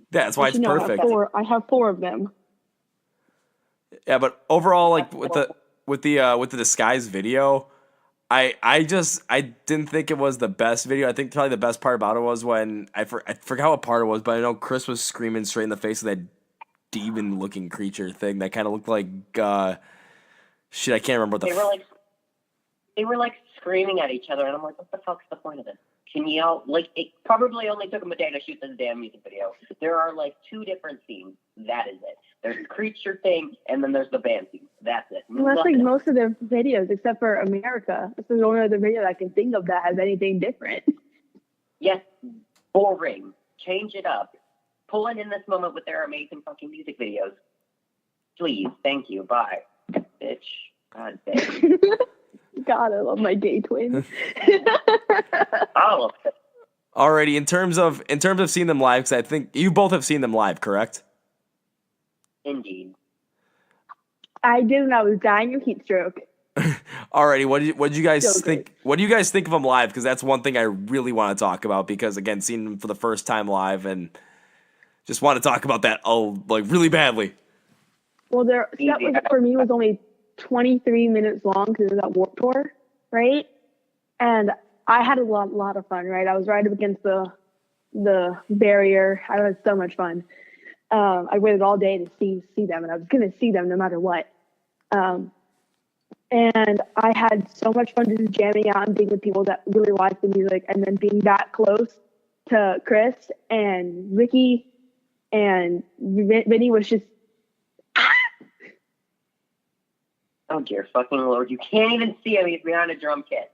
That's why it's Actually, no, perfect. I have four of them. Yeah, but overall, like with the disguise video, I didn't think it was the best video. I think probably the best part about it was when I forgot what part it was, but I know Chris was screaming straight in the face of that demon looking creature thing that kind of looked like shit. I can't remember what they were like screaming at each other, and I'm like, what the fuck's the point of this? Can y'all, like, it probably only took them a day to shoot this damn music video. There are like 2 different scenes. That is it. There's the creature thing, and then there's the band scene. That's it. Well, that's like most of their videos, except for America. This is the only other video I can think of that has anything different. Yes, boring. Change it up. Pull in this moment with their amazing fucking music videos. Please, thank you. Bye, bitch. God damn. God, I love my gay twins. All of it. Alrighty, in terms of seeing them live, because I think you both have seen them live, correct? Indeed. I did when I was dying of heat stroke. Alrighty, what did you guys So think? great. What do you guys think of them live? Because that's one thing I really want to talk about. Because again, seeing them for the first time live, and just want to talk about that like really badly. Well, their set was, for me, was only 23 minutes long because it was that Warped Tour, right? And I had a lot of fun, right? I was right up against the barrier. I had so much fun. I waited all day to see them, and I was going to see them no matter what. And I had so much fun just jamming out and being with people that really like the music, and then being that close to Chris and Ricky and Vinny was just. Oh dear fucking Lord! You can't even see him. He's behind a drum kit.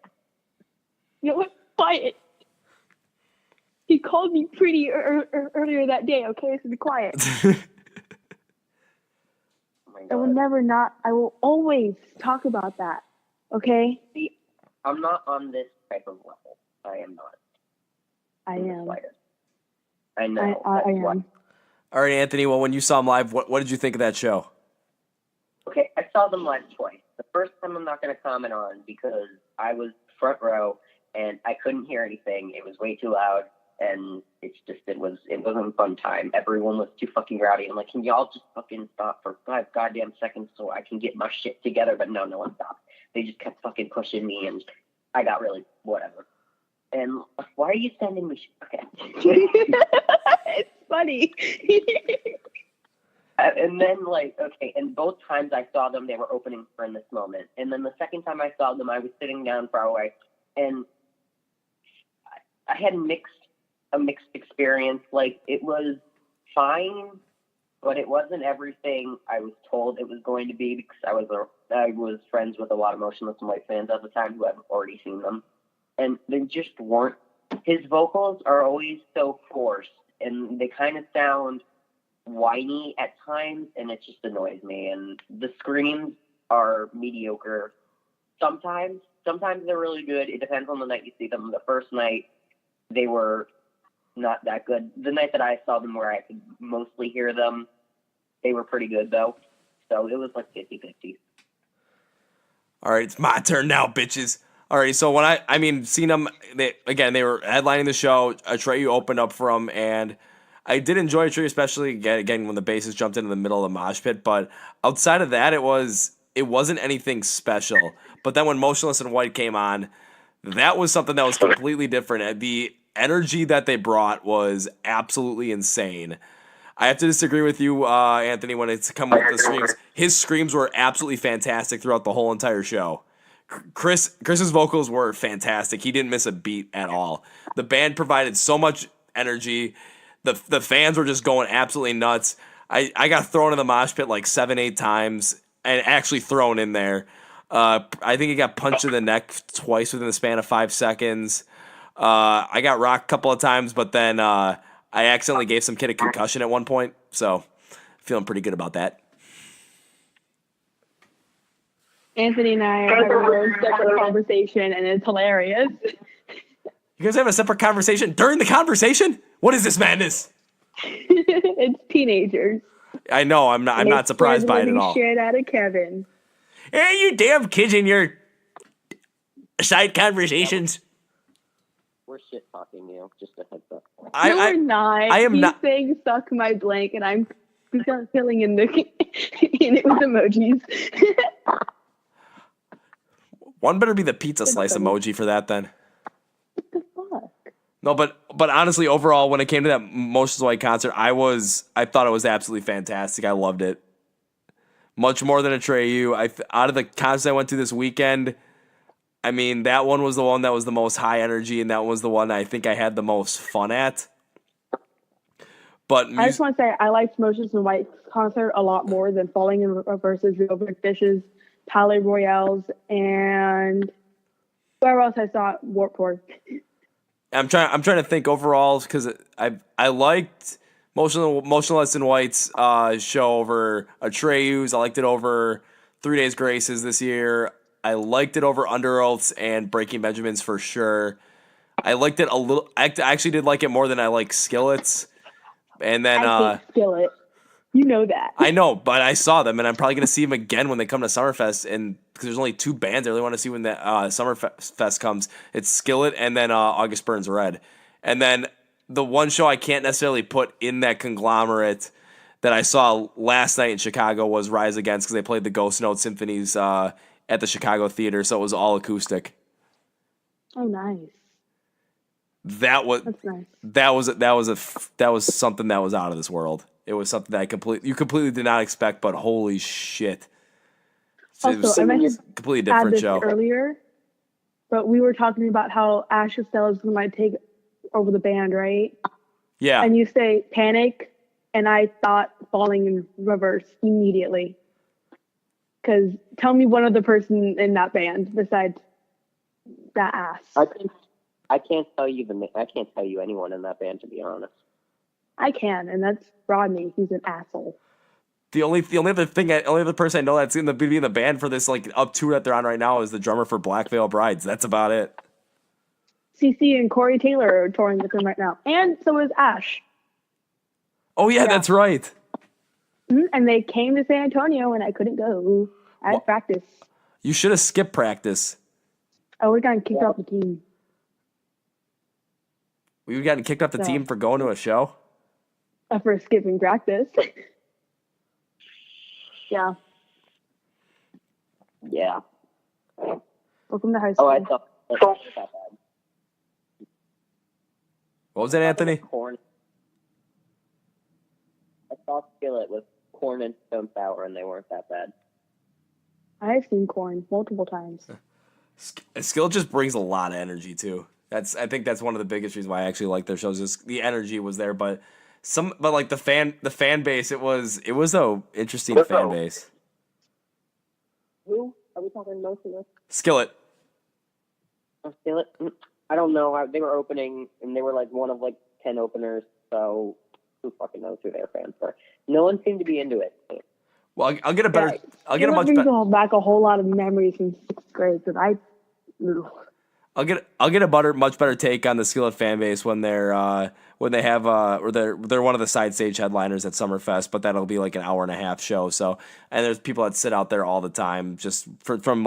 You know, quiet. He called me pretty earlier that day. Okay, so be quiet. Oh my God. I will always talk about that. Okay? See, I'm not on this type of level. I am not. I am. I know. I am. All right, Anthony. Well, when you saw them live, what did you think of that show? Okay, I saw them live twice. The first time I'm not going to comment on because I was front row and I couldn't hear anything. It was way too loud, and it wasn't a fun time. Everyone was too fucking rowdy. I'm like, can y'all just fucking stop for 5 goddamn seconds so I can get my shit together? But no one stopped. They just kept fucking pushing me, and I got really whatever. And why are you sending me shit? Okay. It's funny. And then, and both times I saw them, they were opening for In This Moment. And then the second time I saw them, I was sitting down far away, and I had a mixed experience. Like, it was fine, but it wasn't everything I was told it was going to be, because I was friends with a lot of Motionless and White fans at the time who had already seen them. And they just weren't. His vocals are always so forced, and they kind of sound whiny at times, and it just annoys me. And the screams are mediocre sometimes. Sometimes they're really good. It depends on the night you see them. The first night, they were not that good. The night that I saw them where I could mostly hear them, they were pretty good, though. So it was like 50-50. All right, it's my turn now, bitches. All right, so when seeing them, they were headlining the show. Atreyu opened up for them, and I did enjoy Atreyu, especially again when the bassist jumped into the middle of the mosh pit. But outside of that, it wasn't anything special. But then when Motionless and White came on, that was something that was completely different. The energy that they brought was absolutely insane. I have to disagree with you, Anthony, when it's come with the screams. His screams were absolutely fantastic throughout the whole entire show. Chris's vocals were fantastic. He didn't miss a beat at all. The band provided so much energy. The fans were just going absolutely nuts. I got thrown in the mosh pit like 7-8 times and actually thrown in there. I think he got punched in the neck twice within the span of 5 seconds. I got rocked a couple of times, but then I accidentally gave some kid a concussion at one point. So feeling pretty good about that. Anthony and I are having a separate conversation, and it's hilarious. You guys have a separate conversation during the conversation? What is this madness? It's teenagers. I know. I'm not surprised by it at all. Shit out of Kevin. Hey, you damn kids in your side conversations. We're shit talking you. Just a heads up. No, we're not. I am He's not. saying "suck my blank," and I'm filling in the in it with emojis. One better be the pizza slice emoji for that then. What the fuck? No, but honestly, overall, when it came to that Motionless White concert, I thought it was absolutely fantastic. I loved it. Much more than Atreyu. Out of the concerts I went to this weekend, I mean, that one was the one that was the most high energy, and that was the one I think I had the most fun at. But I just want to say I liked Motionless and White's concert a lot more than Falling in Reverse's Real Big Dishes, Palais Royales, and where else I saw Warped Tour. I'm trying to think overall because I liked Motionless and White's show over Atreyu's. I liked it over 3 Days Grace's this year. I liked it over Under Oath's and Breaking Benjamin's for sure. I liked it a little. I actually did like it more than I like Skillet's. And then I hate Skillet. You know that. I know, but I saw them, and I'm probably going to see them again when they come to Summerfest. And because there's only 2 bands I really want to see when that Summerfest comes, it's Skillet and then August Burns Red. And then the one show I can't necessarily put in that conglomerate that I saw last night in Chicago was Rise Against because they played the Ghost Note Symphonies at the Chicago Theater, so it was all acoustic. Oh, nice. That's nice. That was something that was out of this world. It was something that you completely did not expect, but holy shit. It was Also, I mentioned a completely different show. earlier, but we were talking about how Ash Costello is going to take over the band, right? Yeah. And you say Panic, and I thought Falling in Reverse immediately. Because tell me one other person in that band besides that ass. I can't tell you I can't tell you anyone in that band, to be honest. I can, and that's Rodney. He's an asshole. The only other person I know that's going to be in the band for this like up tour that they're on right now is the drummer for Black Veil Brides. That's about it. CC and Corey Taylor are touring with him right now, and so is Ash. Oh yeah. That's right. And they came to San Antonio, and I couldn't go. I had practice. You should have skipped practice. Oh, we got kicked off the team. We gotten kicked off the team for going to a show. For skipping practice. Yeah. Yeah. Welcome to high school. Oh, I thought that was that bad. What was that, Anthony? Corn. I saw Skillet with Corn and Stone Sour, and they weren't that bad. I have seen Corn multiple times. Skill just brings a lot of energy too. I think that's one of the biggest reasons why I actually like their shows. Is the energy was there, but like the fan base, it was a interesting fan base. Who are we talking Motionless? Skillet. Oh, Skillet? I don't know. They were opening, and they were like one of like 10 openers. So who fucking knows who their fans were? No one seemed to be into it. Well, I'll get a better. I'll get a much better. better. Back a whole lot of memories from 6th grade that I. I'll get a much better take on the Skillet fan base when they have or they're one of the side stage headliners at Summerfest, but that'll be like an hour and a half show. So and there's people that sit out there all the time just from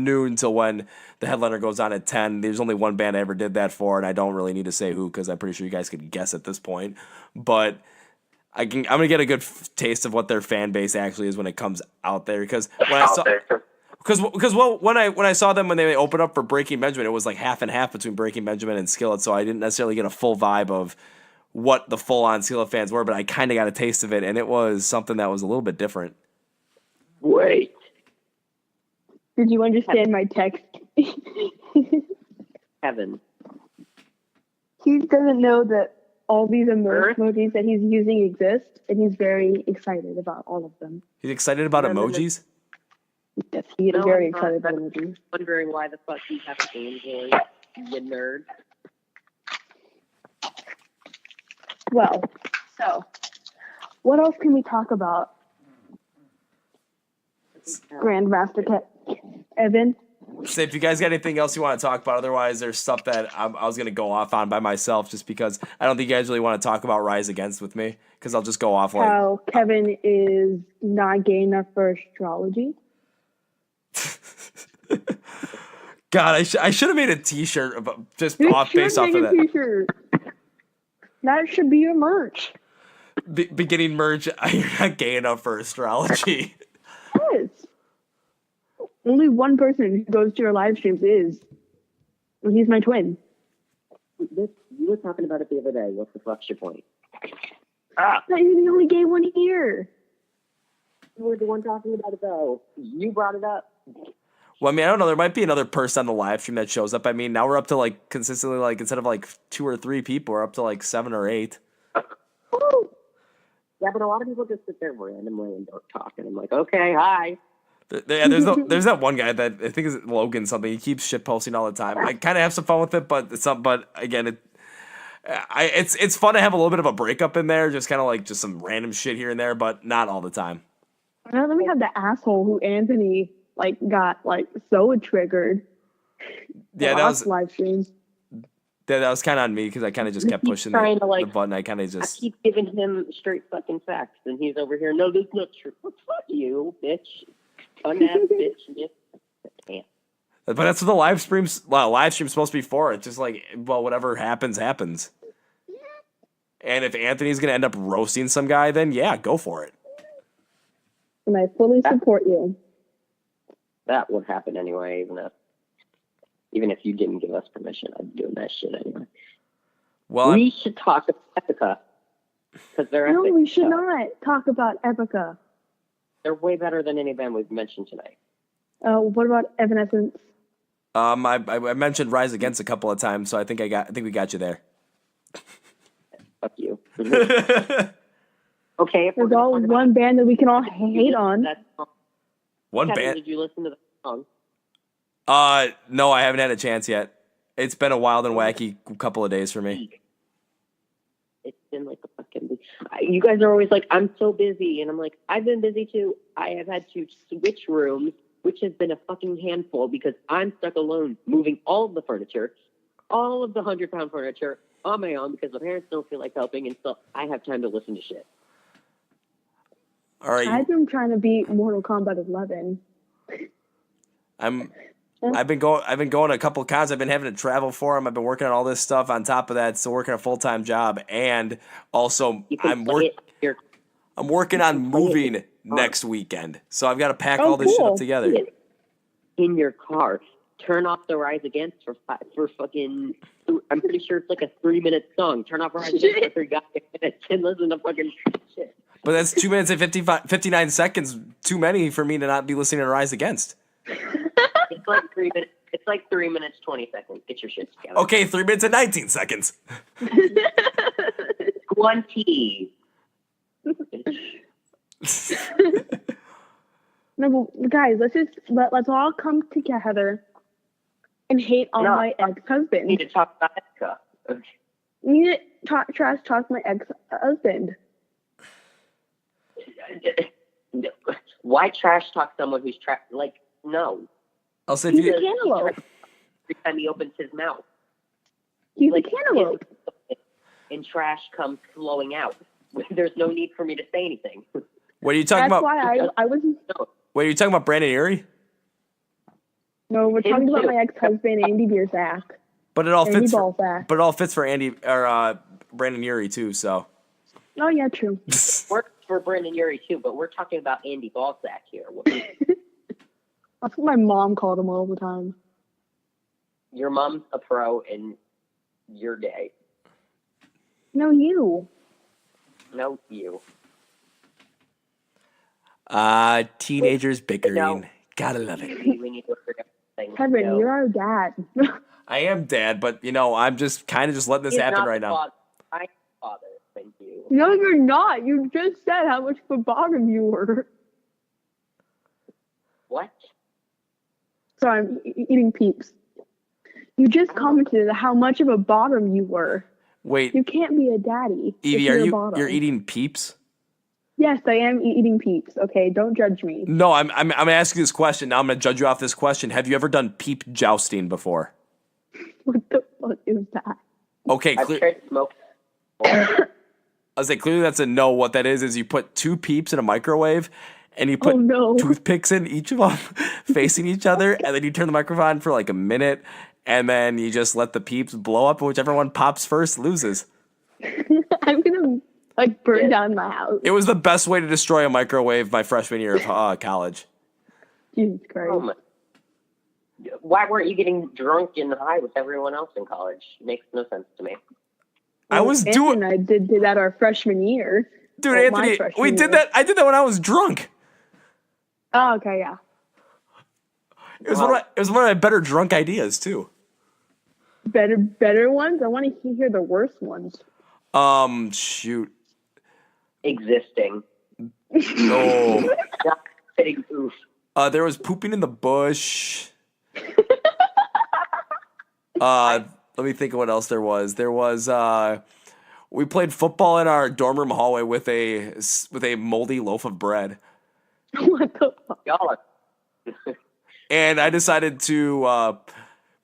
noon till when the headliner goes on at 10. There's only one band I ever did that for, and I don't really need to say who because I'm pretty sure you guys could guess at this point. But I'm gonna get a good taste of what their fan base actually is when it comes out there because when I saw. Because when I saw them when they opened up for Breaking Benjamin, it was like half and half between Breaking Benjamin and Skillet, so I didn't necessarily get a full vibe of what the full-on Skillet fans were, but I kind of got a taste of it, and it was something that was a little bit different. Wait. Did you understand my text? Kevin. He doesn't know that all these emojis that he's using exist, and he's very excited about all of them. He's excited about emojis? Yes, he is very excited about emojis. Wondering why the fuck you have angels, you nerd. Well, so what else can we talk about? Grandmaster Evan? So if you guys got anything else you want to talk about, otherwise there's stuff that I was going to go off on by myself just because I don't think you guys really want to talk about Rise Against with me because I'll just go off like... How Kevin is not gay enough for astrology. God, I should have made a T-shirt just You off should based off make of a that. t-shirt. That should be your merch. Beginning merch. You're not gay enough for astrology. Yes. Only one person who goes to your live streams is. And he's my twin. You were talking about it the other day. What the fuck's your point? That you're the only gay one here. You were the one talking about it, though. You brought it up. Well, I mean, I don't know. There might be another person on the live stream that shows up. I mean, now we're up to like consistently like instead of like 2 or 3 people, we're up to like 7 or 8. Yeah, but a lot of people just sit there randomly and don't talk, and I'm like, okay, hi. There's that one guy that I think is Logan something. He keeps shit posting all the time. I kind of have some fun with it, but but again, it's fun to have a little bit of a breakup in there, just kind of like just some random shit here and there, but not all the time. And then we have the asshole who Anthony got so triggered. Yeah, that was live streams. that was kind of on me because I kind of just kept pushing the button. I kind of just I keep giving him straight fucking facts, and he's over here. No, that's not true. Fuck you, bitch. Unass bitch. Yeah. But that's what the live stream's supposed to be for. It's just like, well, whatever happens, happens. And if Anthony's gonna end up roasting some guy, then yeah, go for it. And I fully support you. That would happen anyway, even if you didn't give us permission. I'd be doing that shit anyway. Well, we should talk about Epica. Because they're No, epic we should stuff. not talk about Epica. They're way better than any band we've mentioned tonight. What about Evanescence? I mentioned Rise Against a couple of times, so I think we got you there. Fuck you. Okay, if we're There's all one band that we can all hate on. One Kevin, band. did you listen to the song? No, I haven't had a chance yet. It's been a wild and wacky couple of days for me. It's been like a fucking. You guys are always like, I'm so busy, and I'm like, I've been busy too. I have had to switch rooms, which has been a fucking handful because I'm stuck alone, moving all of the furniture, all of the 100-pound furniture on my own because my parents don't feel like helping, and so I have time to listen to shit. All right, I've been trying to beat Mortal Kombat 11. I've been going to a couple of cons. I've been having to travel for them. I've been working on all this stuff on top of that, so working a full-time job, and also I'm working on moving next weekend. So I've got to pack all this shit up together. In your car, turn off the Rise Against for fucking. I'm pretty sure it's like a 3-minute song. Turn off Rise Against for 3 goddamn minutes and listen to fucking shit. But that's 2 minutes and 59 seconds too many for me to not be listening to Rise Against. It's like 3 minutes. It's like 3 minutes 20 seconds. Get your shit together. Okay, 3 minutes and 19 seconds. 20. No, but guys, let's all come together and hate on my ex-husband. We need to talk about Epica. We need to trash talk my ex-husband. Why trash talk someone who's no. I'll say He's a cantaloupe. Every time he opens his mouth. He's a cantaloupe. And trash comes flowing out. There's no need for me to say anything. What are you talking about? That's why I was. Wait, are you talking about Brandon Erie? No, we're talking about my ex-husband, Andy Biersack. But it all Andy fits. Ballsack. But it all fits for Andy or Brandon Urie too. So. Oh yeah, true. Works for Brandon Urie too, but we're talking about Andy Ballsack here. That's what my mom called him all the time. Your mom's a pro, and you're gay. No, you. No, you. Teenagers bickering. No. Gotta love it. We need to figure out things. Kevin, No. you're our dad. I am dad, but I'm just kind of just letting this He's happen not right the now. father. I'm the father. Thank you. No, you're not. You just said how much of a bottom you were. What? Sorry, I'm eating Peeps. You just commented how much of a bottom you were. Wait, You can't be a daddy. Evie, if are you're a you bottom. you're eating Peeps? Yes, I am eating Peeps. Okay, don't judge me. No, I'm gonna ask you this question. Now I'm gonna judge you off this question. Have you ever done peep jousting before? What the fuck is that? Okay, I've tried to smoke. I was like, clearly that's a no. What that is you put 2 peeps in a microwave, and you put no. toothpicks in each of them, facing each other, and then you turn the microphone for like a minute, and then you just let the peeps blow up, and whichever one pops first loses. I'm gonna like burn down my house. It was the best way to destroy a microwave my freshman year of college. Jesus Christ. Oh my. Why weren't you getting drunk and high with everyone else in college? Makes no sense to me. I was doing. I did that our freshman year. Dude, Well, Anthony, we did year. that. I did that when I was drunk. Oh, okay, yeah. It was one of my better drunk ideas too. Better ones? I want to hear the worst ones. Shoot. Existing. No. Big oof. There was pooping in the bush. Let me think of what else there was. There was we played football in our dorm room hallway with a moldy loaf of bread. What the fuck? Y'all are. And I decided to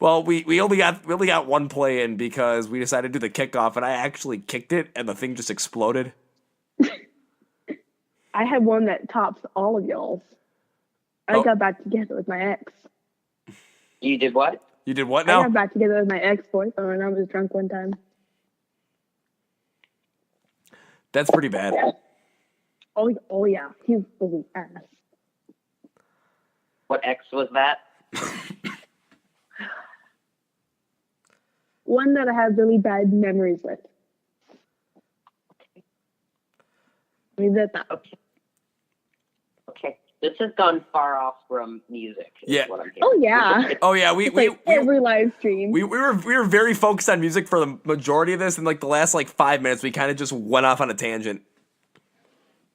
we only got one play in because we decided to do the kickoff, and I actually kicked it and the thing just exploded. I had one that tops all of y'all's. I got back together with my ex. You did what? You did what I now? got back together with my ex-boyfriend when I was drunk one time. That's pretty bad. Oh yeah, he was an ass. What ex was that? One that I have really bad memories with. I mean, that's not. Okay. This has gone far off from music. Yeah. What I'm hearing. Oh yeah. Oh yeah, Every live stream. We were very focused on music for the majority of this, and like the last 5 minutes, we kind of just went off on a tangent.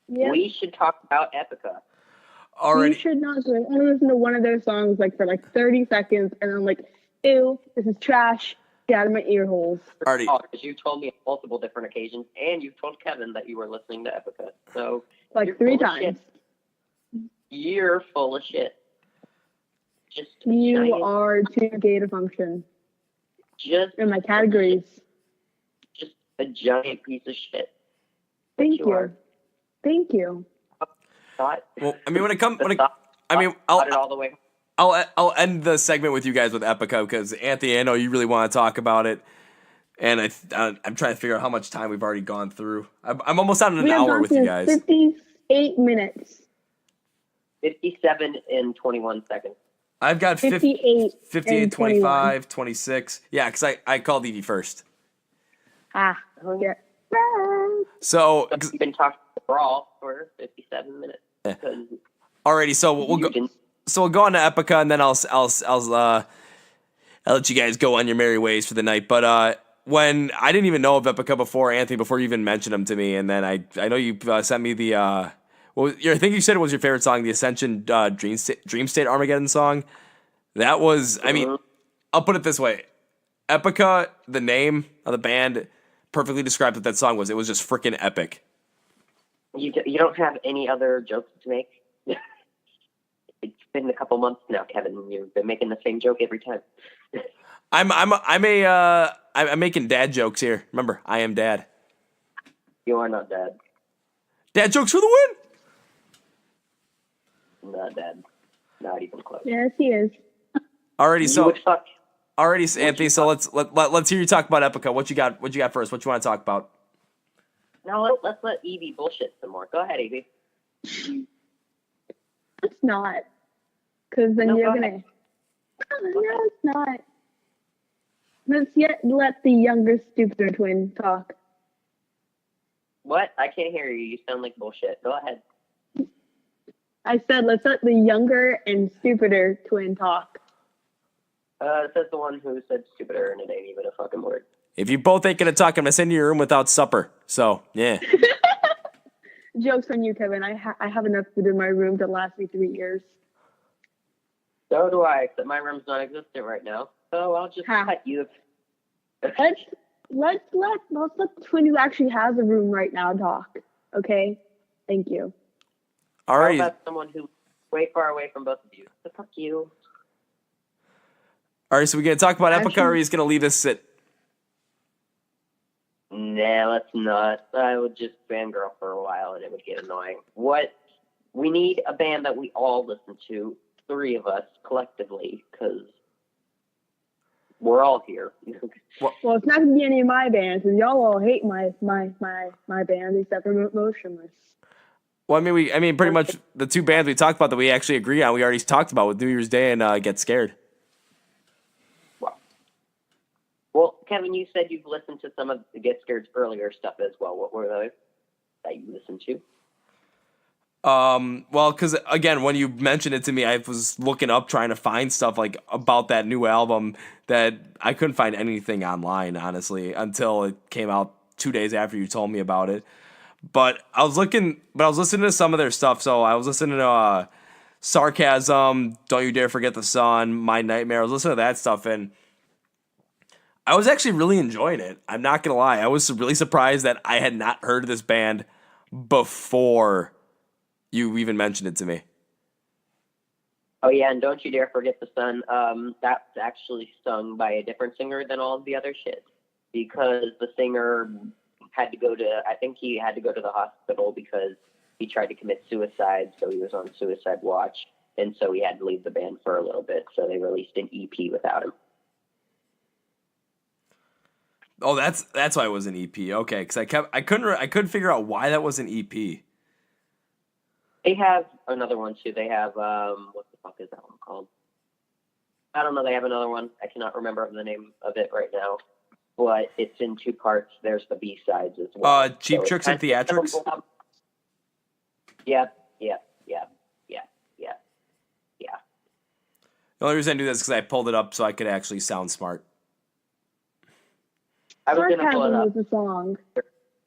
Yeah. We should talk about Epica. You should not do it. I listen to one of their songs for 30 seconds, and I'm like, ew, this is trash. Get out of my ear holes. Already. Because you told me on multiple different occasions, and you told Kevin that you were listening to Epica. So 3 times. You're full of shit. You are too gay to function. Just in my categories. Just a giant piece of shit. Thank you. Thank you. Thought. Well, I mean, I'll end the segment with you guys with Epica because Anthony, I know you really want to talk about it, and I'm trying to figure out how much time we've already gone through. I'm almost on an hour with you guys. 58 minutes. 57 and 21 seconds. I've got 58, 25, 26. Yeah, because I called Edie first. Ah, yeah. So you've been talking brawl for 57 minutes. Yeah. Alrighty, so we'll go. So we'll go on to Epica, and then I'll let you guys go on your merry ways for the night. But when I didn't even know of Epica before, Anthony, before you even mentioned them to me, and then I know you sent me the I think you said it was your favorite song, the Ascension Dream State Armageddon song. That was, I mean, I'll put it this way: Epica, the name of the band, perfectly described what that song was. It was just freaking epic. You don't have any other jokes to make? It's been a couple months now, Kevin. You've been making the same joke every time. I'm making dad jokes here. Remember, I am dad. You are not dad. Dad jokes for the win. Not dad. Not even close. Yes, he is. Alrighty, Anthony. So let's hear you talk about Epica. What you got? What you got first? What you want to talk about? No, let's let Evie bullshit some more. Go ahead, Evie. It's not. Because then you're going to... No, it's not. Let's let the younger, stupider twin talk. What? I can't hear you. You sound like bullshit. Go ahead. I said let's let the younger and stupider twin talk. Says the one who said stupider and it ain't even a fucking word. If you both ain't gonna talk, I'm gonna send you your room without supper. So, yeah. Joke's on you, Kevin. I have enough food in my room to last me 3 years. So do I, except my room's non-existent right now. So I'll just cut you. Let's let the twin who actually has a room right now talk. Okay? Thank you. All right. How about someone who's way far away from both of you? So fuck you. All right, so we're gonna talk about Epica, or he's gonna leave us sit. Nah, let's not. I would just fangirl for a while and it would get annoying. What We need a band that we all listen to, 3 of us collectively, because we're all here. Well, it's not gonna be any of my bands, because y'all all hate my band except for Motionless. Well, I mean, pretty much the 2 bands we talked about that we actually agree on, we already talked about with New Year's Day and Get Scared. Well, Kevin, you said you've listened to some of the Get Scared's earlier stuff as well. What were those that you listened to? Well, because again, when you mentioned it to me, I was looking up trying to find stuff like about that new album that I couldn't find anything online, honestly, until it came out 2 days after you told me about it. But I was listening to some of their stuff. So I was listening to Sarcasm, Don't You Dare Forget the Sun, My Nightmare. I was listening to that stuff, and I was actually really enjoying it. I'm not gonna lie. I was really surprised that I had not heard of this band before you even mentioned it to me. Oh yeah, and Don't You Dare Forget the Sun. That's actually sung by a different singer than all of the other shit, because the singer had to go to, I think he had to go to the hospital because he tried to commit suicide, so he was on suicide watch, and so he had to leave the band for a little bit, so they released an EP without him. Oh, that's why it was an EP. Okay, because I couldn't figure out why that was an EP. They have another one too. They have what the fuck is that one called? I don't know. They have another one. I cannot remember the name of it right now, but it's in 2 parts. There's the B-sides as well. Cheap Tricks and Theatrics. Yeah. The only reason I do this is because I pulled it up so I could actually sound smart. I was gonna pull it up. Sarcasm is a song.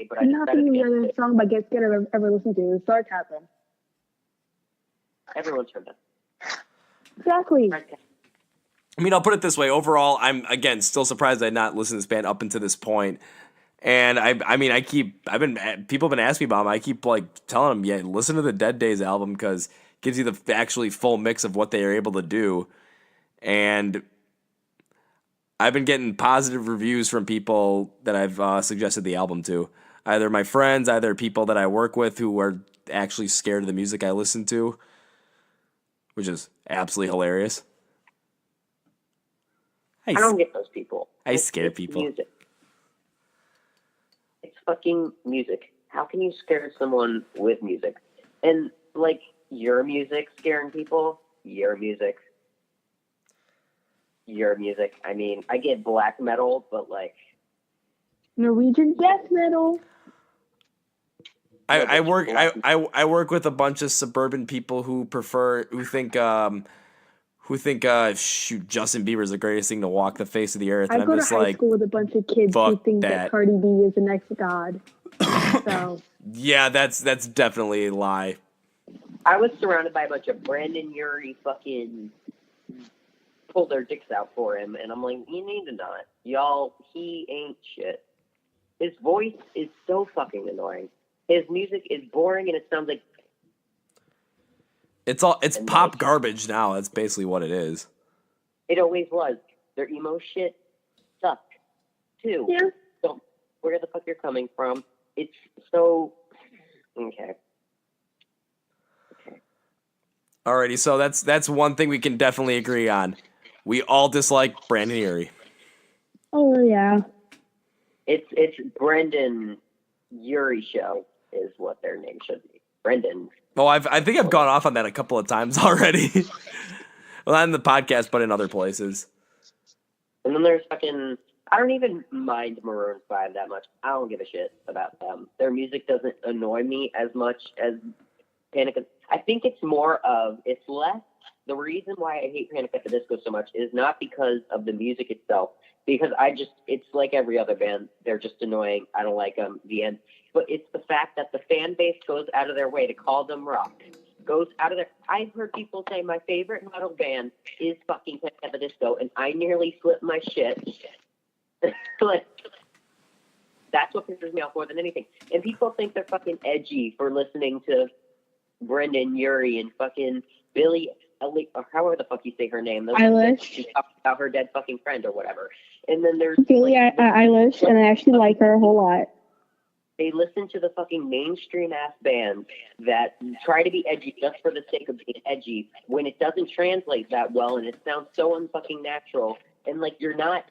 But I Not the other song by Get Scared I've ever listened to is Sarcasm. Everyone's heard that. Exactly. I mean, I'll put it this way. Overall, I'm, again, still surprised I had not listened to this band up until this point. And people have been asking me about them. I keep like telling them, yeah, listen to the Dead Days album because it gives you the actually full mix of what they are able to do. And I've been getting positive reviews from people that I've suggested the album to. Either my friends, either people that I work with who are actually scared of the music I listen to, which is absolutely hilarious. I don't get those people. I scare people. Music. It's fucking music. How can you scare someone with music? And, like, your music scaring people? Your music. I mean, I get black metal, but, like... Norwegian death metal. I work with a bunch of suburban people who think shoot, Justin Bieber is the greatest thing to walk the face of the earth. I go to high school with a bunch of kids who think that Cardi B is the next god. So yeah, that's definitely a lie. I was surrounded by a bunch of Brandon Urie fucking pull their dicks out for him, and I'm like, you need to not. Y'all, he ain't shit. His voice is so fucking annoying. His music is boring, and it sounds like it's pop garbage now. That's basically what it is. It always was. Their emo shit sucked too. Yeah. So where the fuck you're coming from? It's so okay. Alrighty, so that's one thing we can definitely agree on. We all dislike Brandon Urie. Oh yeah. It's Brendan Urie Show is what their name should be. Brendan. Well, I think I've gone off on that a couple of times already. Well, not in the podcast, but in other places. And then there's fucking... I don't even mind Maroon 5 that much. I don't give a shit about them. Their music doesn't annoy me as much as Panic! I think it's more of... It's less... The reason why I hate Panic! At the Disco so much is not because of the music itself. Because it's like every other band. They're just annoying. I don't like them. The end. But it's the fact that the fan base goes out of their way to call them rock. Goes out of their... I've heard people say my favorite metal band is fucking Panic! At the Disco, and I nearly flipped my shit. Like, that's what pisses me off more than anything. And people think they're fucking edgy for listening to Brendan Urie and fucking Billie... or however the fuck you say her name. Eilish. She talks about her dead fucking friend or whatever. And then there's... Billie Eilish, and I actually like her a whole lot. They listen to the fucking mainstream ass bands that try to be edgy just for the sake of being edgy when it doesn't translate that well and it sounds so unfucking natural. And like you're not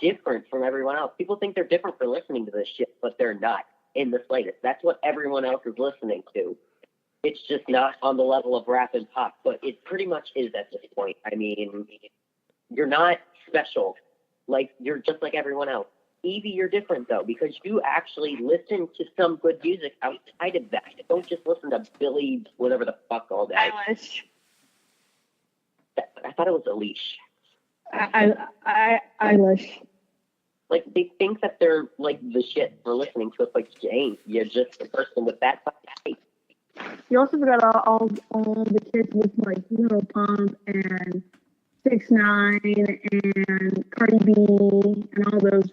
different from everyone else. People think they're different for listening to this shit, but they're not in the slightest. That's what everyone else is listening to. It's just not on the level of rap and pop, but it pretty much is at this point. I mean, you're not special. Like, you're just like everyone else. Evie, you're different, though, because you actually listen to some good music outside of that. Don't just listen to Billy whatever the fuck all day. Eilish. I thought it was Elish. Eilish. Like, they think that they're, like, the shit for listening to it, but you ain't. You're just a person with that fucking taste. You also forgot all the kids with like Little Pump and 6ix9ine and Cardi B and all those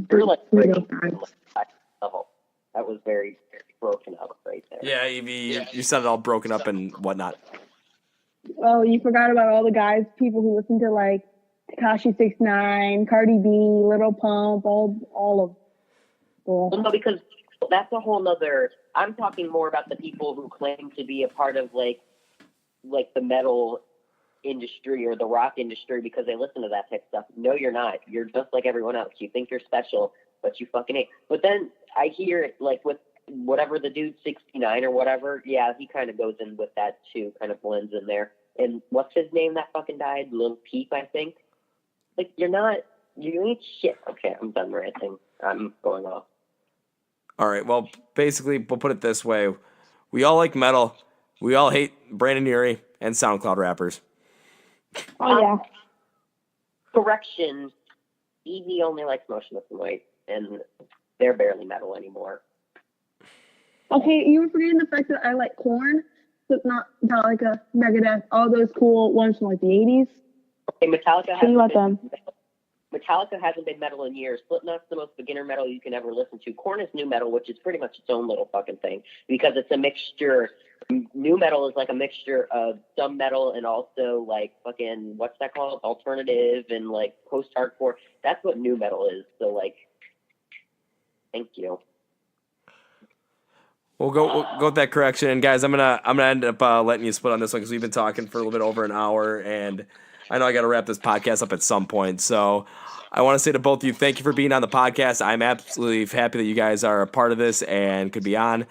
You're like weirdo guys. level. That was very, very broken up right there. Yeah, Evie, you said it all broken up and whatnot. Well, you forgot about all the guys, people who listen to like Tekashi 6ix9ine, Cardi B, Little Pump, all of Well, no, because that's a whole nother. I'm talking more about the people who claim to be a part of like the metal industry or the rock industry because they listen to that type of stuff. No, you're not. You're just like everyone else. You think you're special, but you fucking ain't. But then I hear it like with whatever the dude 69 or whatever. Yeah, he kind of goes in with that too, kind of blends in there. And what's his name that fucking died? Lil Peep, I think. Like, you ain't shit. Okay, I'm done ranting. I'm going off. All right, well, basically, we'll put it this way. We all like metal. We all hate Brandon Urie and SoundCloud rappers. Oh, yeah. Correction, Evie only likes Motionless and White, and they're barely metal anymore. Okay, you were forgetting the fact that I like Korn, Slipknot, Metallica, Megadeth, all those cool ones from like the 80s. Okay, Metallica hasn't been metal in years. Slipknot's the most beginner metal you can ever listen to. Korn is new metal, which is pretty much its own little fucking thing because it's a mixture. New metal is like a mixture of some metal and also like fucking, what's that called? Alternative and like post-hardcore. That's what new metal is. So like, thank you. We'll go with that correction, and guys, I'm gonna end up letting you split on this one because we've been talking for a little bit over an hour, and I know I got to wrap this podcast up at some point. So I want to say to both of you, thank you for being on the podcast. I'm absolutely happy that you guys are a part of this and could be on.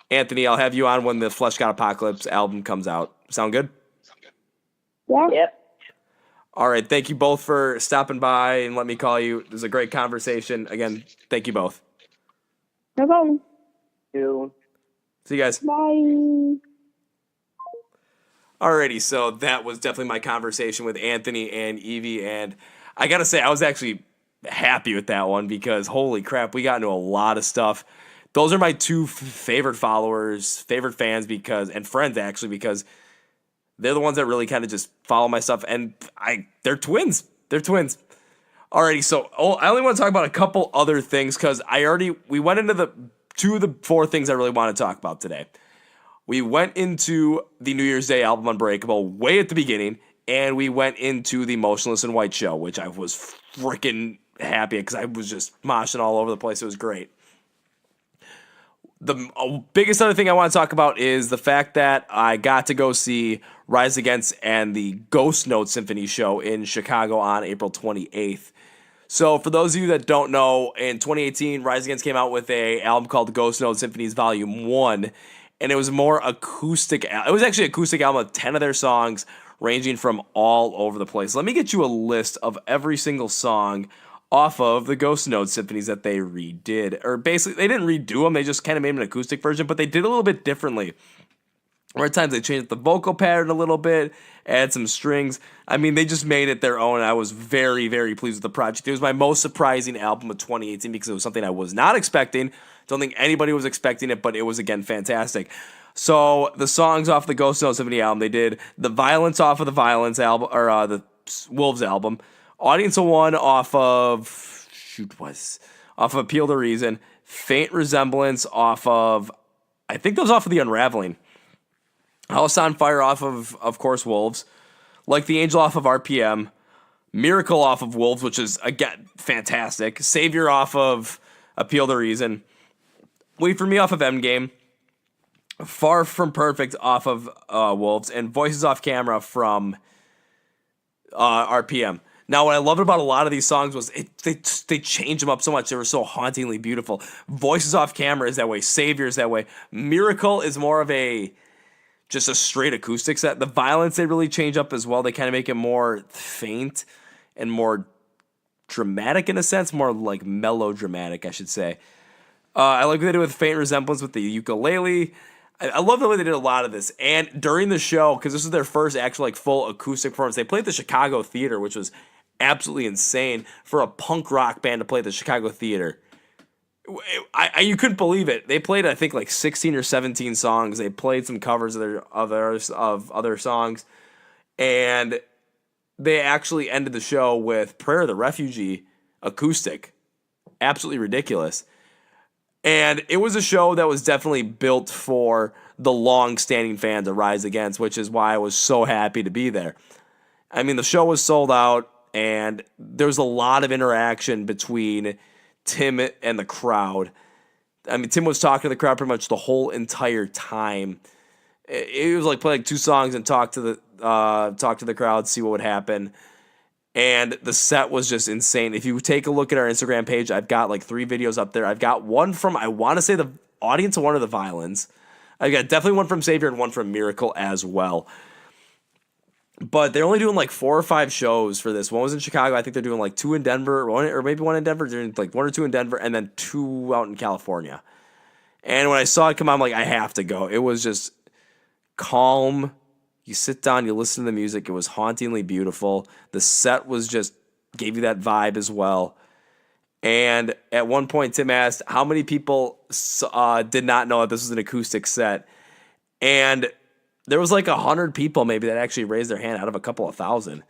Anthony, I'll have you on when the Flesh God Apocalypse album comes out. Sound good? Yeah. Yep. All right. Thank you both for stopping by and let me call you. It was a great conversation. Again, thank you both. No problem. See you guys. Bye. Alrighty, so that was definitely my conversation with Anthony and Evie, and I gotta say, I was actually happy with that one because holy crap, we got into a lot of stuff. Those are my two favorite followers, favorite fans and friends actually, because they're the ones that really kind of just follow my stuff, and they're twins. They're twins. Alrighty, so I only want to talk about a couple other things because we went into the 2 of the 4 things I really want to talk about today. We went into the New Year's Day album Unbreakable way at the beginning, and we went into the Motionless and White show, which I was freaking happy because I was just moshing all over the place. It was great. The biggest other thing I want to talk about is the fact that I got to go see Rise Against and the Ghost Note Symphonies show in Chicago on April 28th. So for those of you that don't know, in 2018, Rise Against came out with an album called Ghost Note Symphonies Volume 1, and it was more acoustic. It was actually an acoustic album of 10 of their songs ranging from all over the place. Let me get you a list of every single song off of the Ghost Note Symphonies that they redid. Or basically, they didn't redo them, they just kind of made an acoustic version, but they did it a little bit differently. Or at times they changed the vocal pattern a little bit, add some strings. I mean, they just made it their own. I was very, very pleased with the project. It was my most surprising album of 2018 because it was something I was not expecting. Don't think anybody was expecting it, but it was, again, fantastic. So the songs off the Ghost Note Symphony album, they did The Violence off of the Violence album, or the Wolves album. Audience of One off of Appeal to Reason. Faint Resemblance off of, I think that was off of The Unraveling. House on Fire off of course, Wolves. Like the Angel off of RPM. Miracle off of Wolves, which is, again, fantastic. Savior off of Appeal to Reason. Wait for Me off of Endgame. Far From Perfect off of Wolves, and Voices Off Camera from RPM. Now, what I loved about a lot of these songs was they changed them up so much. They were so hauntingly beautiful. Voices Off Camera is that way. Savior is that way. Miracle is more of just a straight acoustic set. The violence they really change up as well. They kind of make it more faint and more dramatic in a sense, more like melodramatic, I should say. I like what they did with Faint Resemblance with the ukulele. I love the way they did a lot of this. And during the show, because this was their first actual like full acoustic performance, they played the Chicago Theater, which was absolutely insane for a punk rock band to play at the Chicago Theater. You couldn't believe it. They played, I think, like 16 or 17 songs. They played some covers of other songs, and they actually ended the show with Prayer of the Refugee acoustic. Absolutely ridiculous. And it was a show that was definitely built for the long-standing fans of Rise Against, which is why I was so happy to be there. I mean, the show was sold out, and there was a lot of interaction between Tim and the crowd. I mean, Tim was talking to the crowd pretty much the whole entire time. It was like play like two songs and talk to the crowd, see what would happen. And the set was just insane. If you take a look at our Instagram page, I've got like 3 videos up there. I've got one from, I want to say, the audience of one of the Violins. I've got definitely one from Savior and one from Miracle as well. But they're only doing like 4 or 5 shows for this. One was in Chicago. I think they're doing like 2 in Denver, or maybe 1 in Denver. They're doing like 1 or 2 in Denver, and then 2 out in California. And when I saw it come on, I'm like, I have to go. It was just calm. You sit down, you listen to the music. It was hauntingly beautiful. The set was just, gave you that vibe as well. And at one point, Tim asked how many people did not know that this was an acoustic set. And there was like 100 people maybe that actually raised their hand out of a couple of thousand.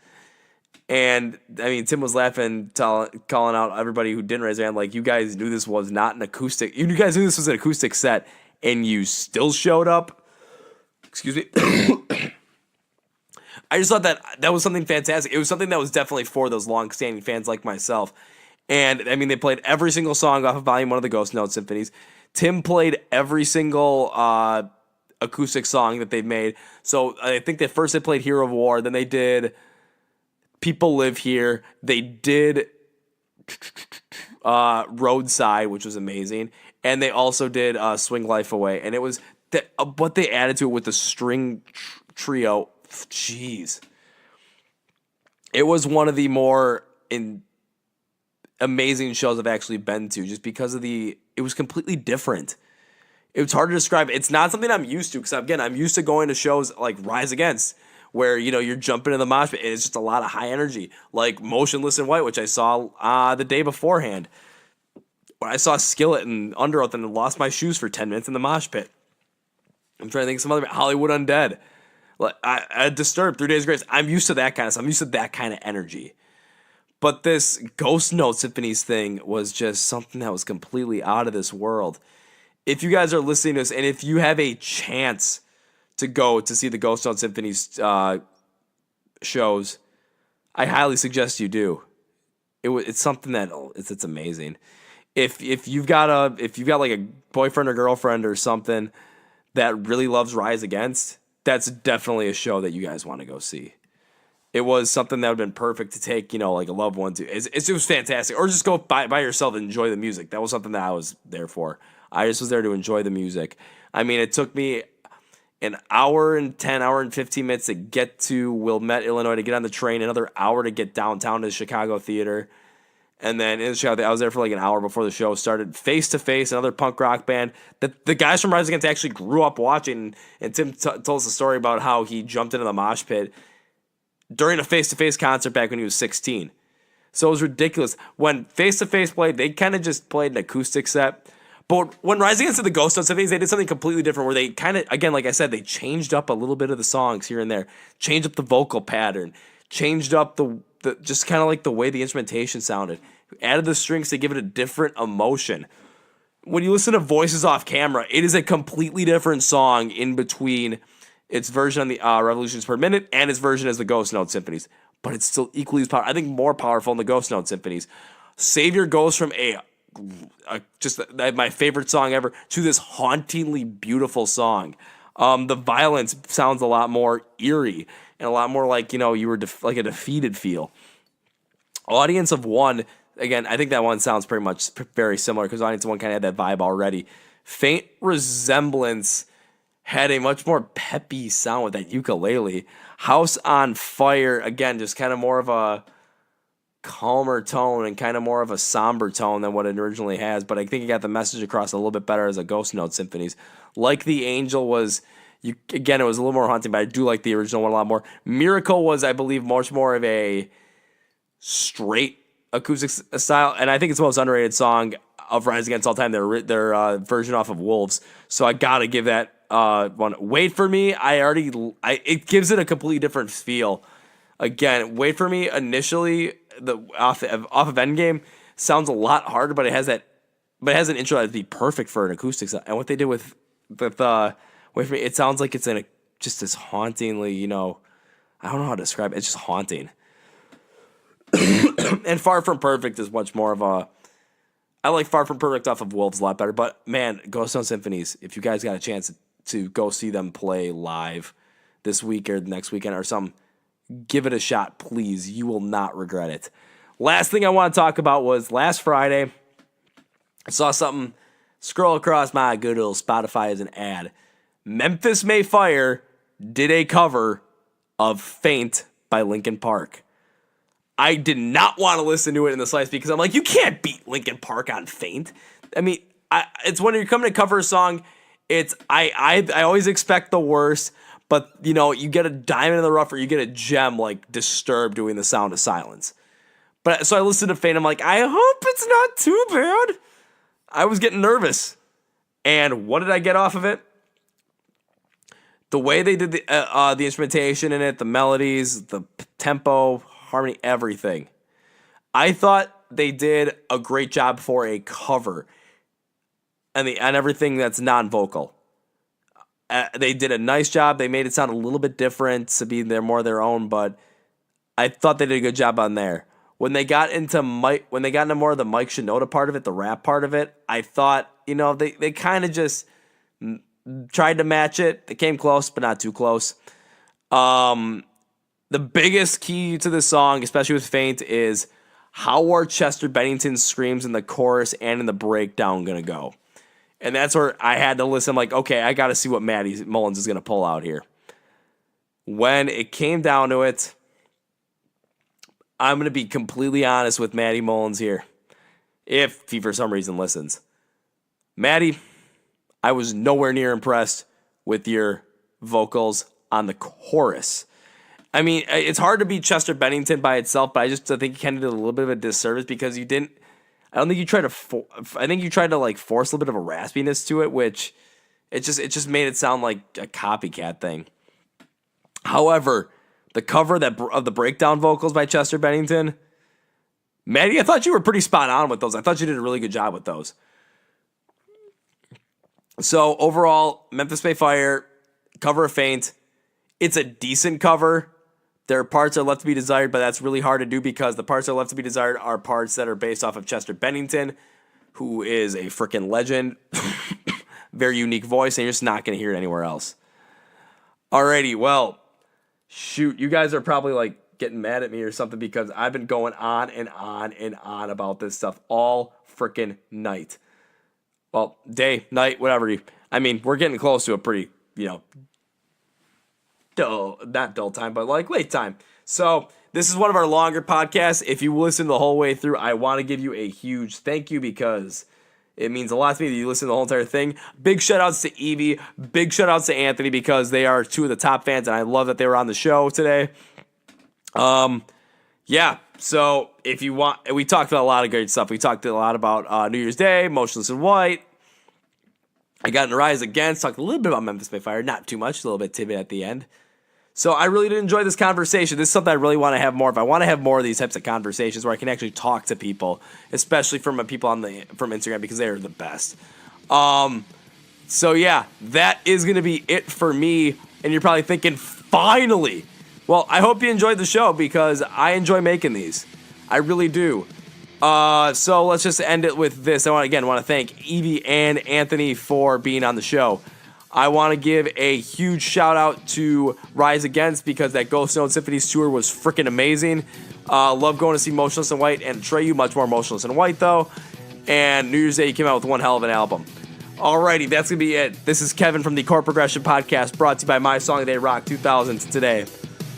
And I mean, Tim was laughing, calling out everybody who didn't raise their hand, like, you guys knew this was not an acoustic. You guys knew this was an acoustic set, and you still showed up. Excuse me. I just thought that was something fantastic. It was something that was definitely for those long-standing fans like myself. And, I mean, they played every single song off of Volume 1 of the Ghost Note Symphonies. Tim played every single acoustic song that they've made. So I think that first they played Hero of War, then they did People Live Here. They did Roadside, which was amazing. And they also did Swing Life Away. And it was what they added to it with the string trio. Jeez. It was one of the more amazing shows I've actually been to, just because of it was completely different. It was hard to describe. It's not something I'm used to, because again, I'm used to going to shows like Rise Against, where, you know, you're jumping in the mosh pit and it's just a lot of high energy, like Motionless in White, which I saw the day beforehand. When I saw Skillet and Underoath and lost my shoes for 10 minutes in the mosh pit. I'm trying to think of some other, Hollywood Undead. Like I Disturbed, 3 Days of Grace. I'm used to that kind of stuff. I'm used to that kind of energy. But this Ghost Note Symphonies thing was just something that was completely out of this world. If you guys are listening to this, and if you have a chance to go to see the Ghost Note Symphonies shows, I highly suggest you do. It's something that it's amazing. If you've got like a boyfriend or girlfriend or something that really loves Rise Against, that's definitely a show that you guys want to go see. It was something that would have been perfect to take, you know, like a loved one to. It was fantastic. Or just go by yourself and enjoy the music. That was something that I was there for. I just was there to enjoy the music. I mean, it took me an hour and 15 minutes to get to Wilmette, Illinois, to get on the train, another hour to get downtown to the Chicago Theater. And then in Chicago, I was there for like an hour before the show started. Face to Face, another punk rock band that the guys from Rise Against actually grew up watching. And Tim told us a story about how he jumped into the mosh pit during a Face to Face concert back when he was 16. So it was ridiculous. When Face to Face played, they kind of just played an acoustic set. But when Rise Against the Ghost Note Symphonies, they did something completely different, where they kind of, again, like I said, they changed up a little bit of the songs here and there, changed up the vocal pattern, changed up the just kind of like the way the instrumentation sounded, added the strings to give it a different emotion. When you listen to Voices Off Camera, it is a completely different song in between its version on the Revolutions Per Minute and its version as the Ghost Note Symphonies. But it's still equally as powerful. I think more powerful in the Ghost Note Symphonies. Savior goes from a just my favorite song ever to this hauntingly beautiful song. The violence sounds a lot more eerie and a lot more like, you were like a defeated feel. Audience of One, again, I think that one sounds pretty much very similar because Audience of One kind of had that vibe already. Faint Resemblance had a much more peppy sound with that ukulele. House on Fire, again, just kind of more of a calmer tone and kind of more of a somber tone than what it originally has, but I think it got the message across a little bit better as a Ghost Note Symphonies. Like the Angel was, it was a little more haunting, but I do like the original one a lot more. Miracle was, I believe, much more of a straight acoustic style, and I think it's the most underrated song of Rise Against All Time, their version off of Wolves, so I gotta give that one. Wait for Me, it gives it a completely different feel. Again, Wait for Me initially, off of Endgame, sounds a lot harder, but it has an intro that'd be perfect for an acoustic sound. And what they did with Wait for Me, it sounds like it's in just this hauntingly, I don't know how to describe it. It's just haunting. And Far From Perfect is much more of I like Far From Perfect off of Wolves a lot better. But man, Ghost Note Symphonies, if you guys got a chance to go see them play live this week or next weekend or something, give it a shot, please. You will not regret it. Last thing I want to talk about was last Friday, I saw something scroll across my good old Spotify as an ad. Memphis May Fire did a cover of Faint by Linkin Park. I did not want to listen to it in the slice because I'm like, you can't beat Linkin Park on Faint. I mean, it's when you're coming to cover a song, I always expect the worst. But, you get a diamond in the rough or you get a gem like Disturbed doing the Sound of Silence. So I listened to Faint. I'm like, I hope it's not too bad. I was getting nervous. And what did I get off of it? The way they did the instrumentation in it, the melodies, the tempo, harmony, everything. I thought they did a great job for a cover and everything that's non-vocal. They did a nice job. They made it sound a little bit different to be more their own, but I thought they did a good job on there. When they got into more of the Mike Shinoda part of it, the rap part of it, I thought, they kind of just tried to match it. They came close, but not too close. The biggest key to this song, especially with Faint, is how are Chester Bennington's screams in the chorus and in the breakdown going to go? And that's where I had to listen. I'm like, okay, I got to see what Matty Mullins is going to pull out here. When it came down to it, I'm going to be completely honest with Matty Mullins here. If he, for some reason, listens. Matty, I was nowhere near impressed with your vocals on the chorus. I mean, it's hard to beat Chester Bennington by itself, but I think you kind of did a little bit of a disservice because you didn't. I don't think you tried to. I think you tried to force a little bit of a raspiness to it, which it just made it sound like a copycat thing. However, the cover of the breakdown vocals by Chester Bennington, Maddie, I thought you were pretty spot on with those. I thought you did a really good job with those. So overall, Memphis May Fire cover of Faint, it's a decent cover. There are parts that are left to be desired, but that's really hard to do because the parts that are left to be desired are parts that are based off of Chester Bennington, who is a freaking legend. Very unique voice, and you're just not going to hear it anywhere else. Alrighty, well, shoot, you guys are probably getting mad at me or something because I've been going on and on and on about this stuff all freaking night. Well, day, night, whatever. I mean, we're getting close to a pretty, not dull time, but late time. So this is one of our longer podcasts. If you listen the whole way through, I want to give you a huge thank you because it means a lot to me that you listen to the whole entire thing. Big shout outs to Evie. Big shout outs to Anthony because they are two of the top fans, and I love that they were on the show today. Yeah. So if you want, we talked about a lot of great stuff. We talked a lot about New Year's Day, Motionless in White. I got into Rise Against, talked a little bit about Memphis May Fire, not too much, a little bit tidbit at the end. So I really did enjoy this conversation. This is something I really want to have more of. I want to have more of these types of conversations where I can actually talk to people, especially from people from Instagram because they are the best. So yeah, that is going to be it for me. And you're probably thinking, finally. Well, I hope you enjoyed the show because I enjoy making these. I really do. So let's just end it with this. I want to thank Evie and Anthony for being on the show. I want to give a huge shout out to Rise Against because that Ghost Note Symphonies tour was freaking amazing. Love going to see Motionless in White and Atreyu, much more Motionless in White though. And New Year's Day came out with one hell of an album. Alrighty, that's going to be it. This is Kevin from the Chord Progression Podcast, brought to you by My Song of the Day Rock 2000 today.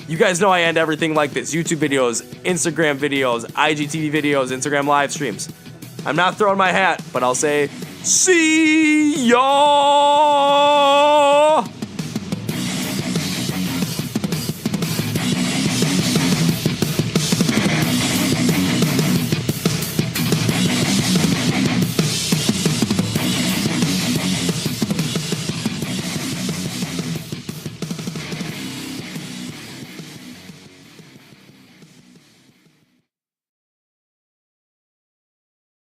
You guys know I end everything like this. YouTube videos, Instagram videos, IGTV videos, Instagram live streams. I'm not throwing my hat, but I'll say, see y'all!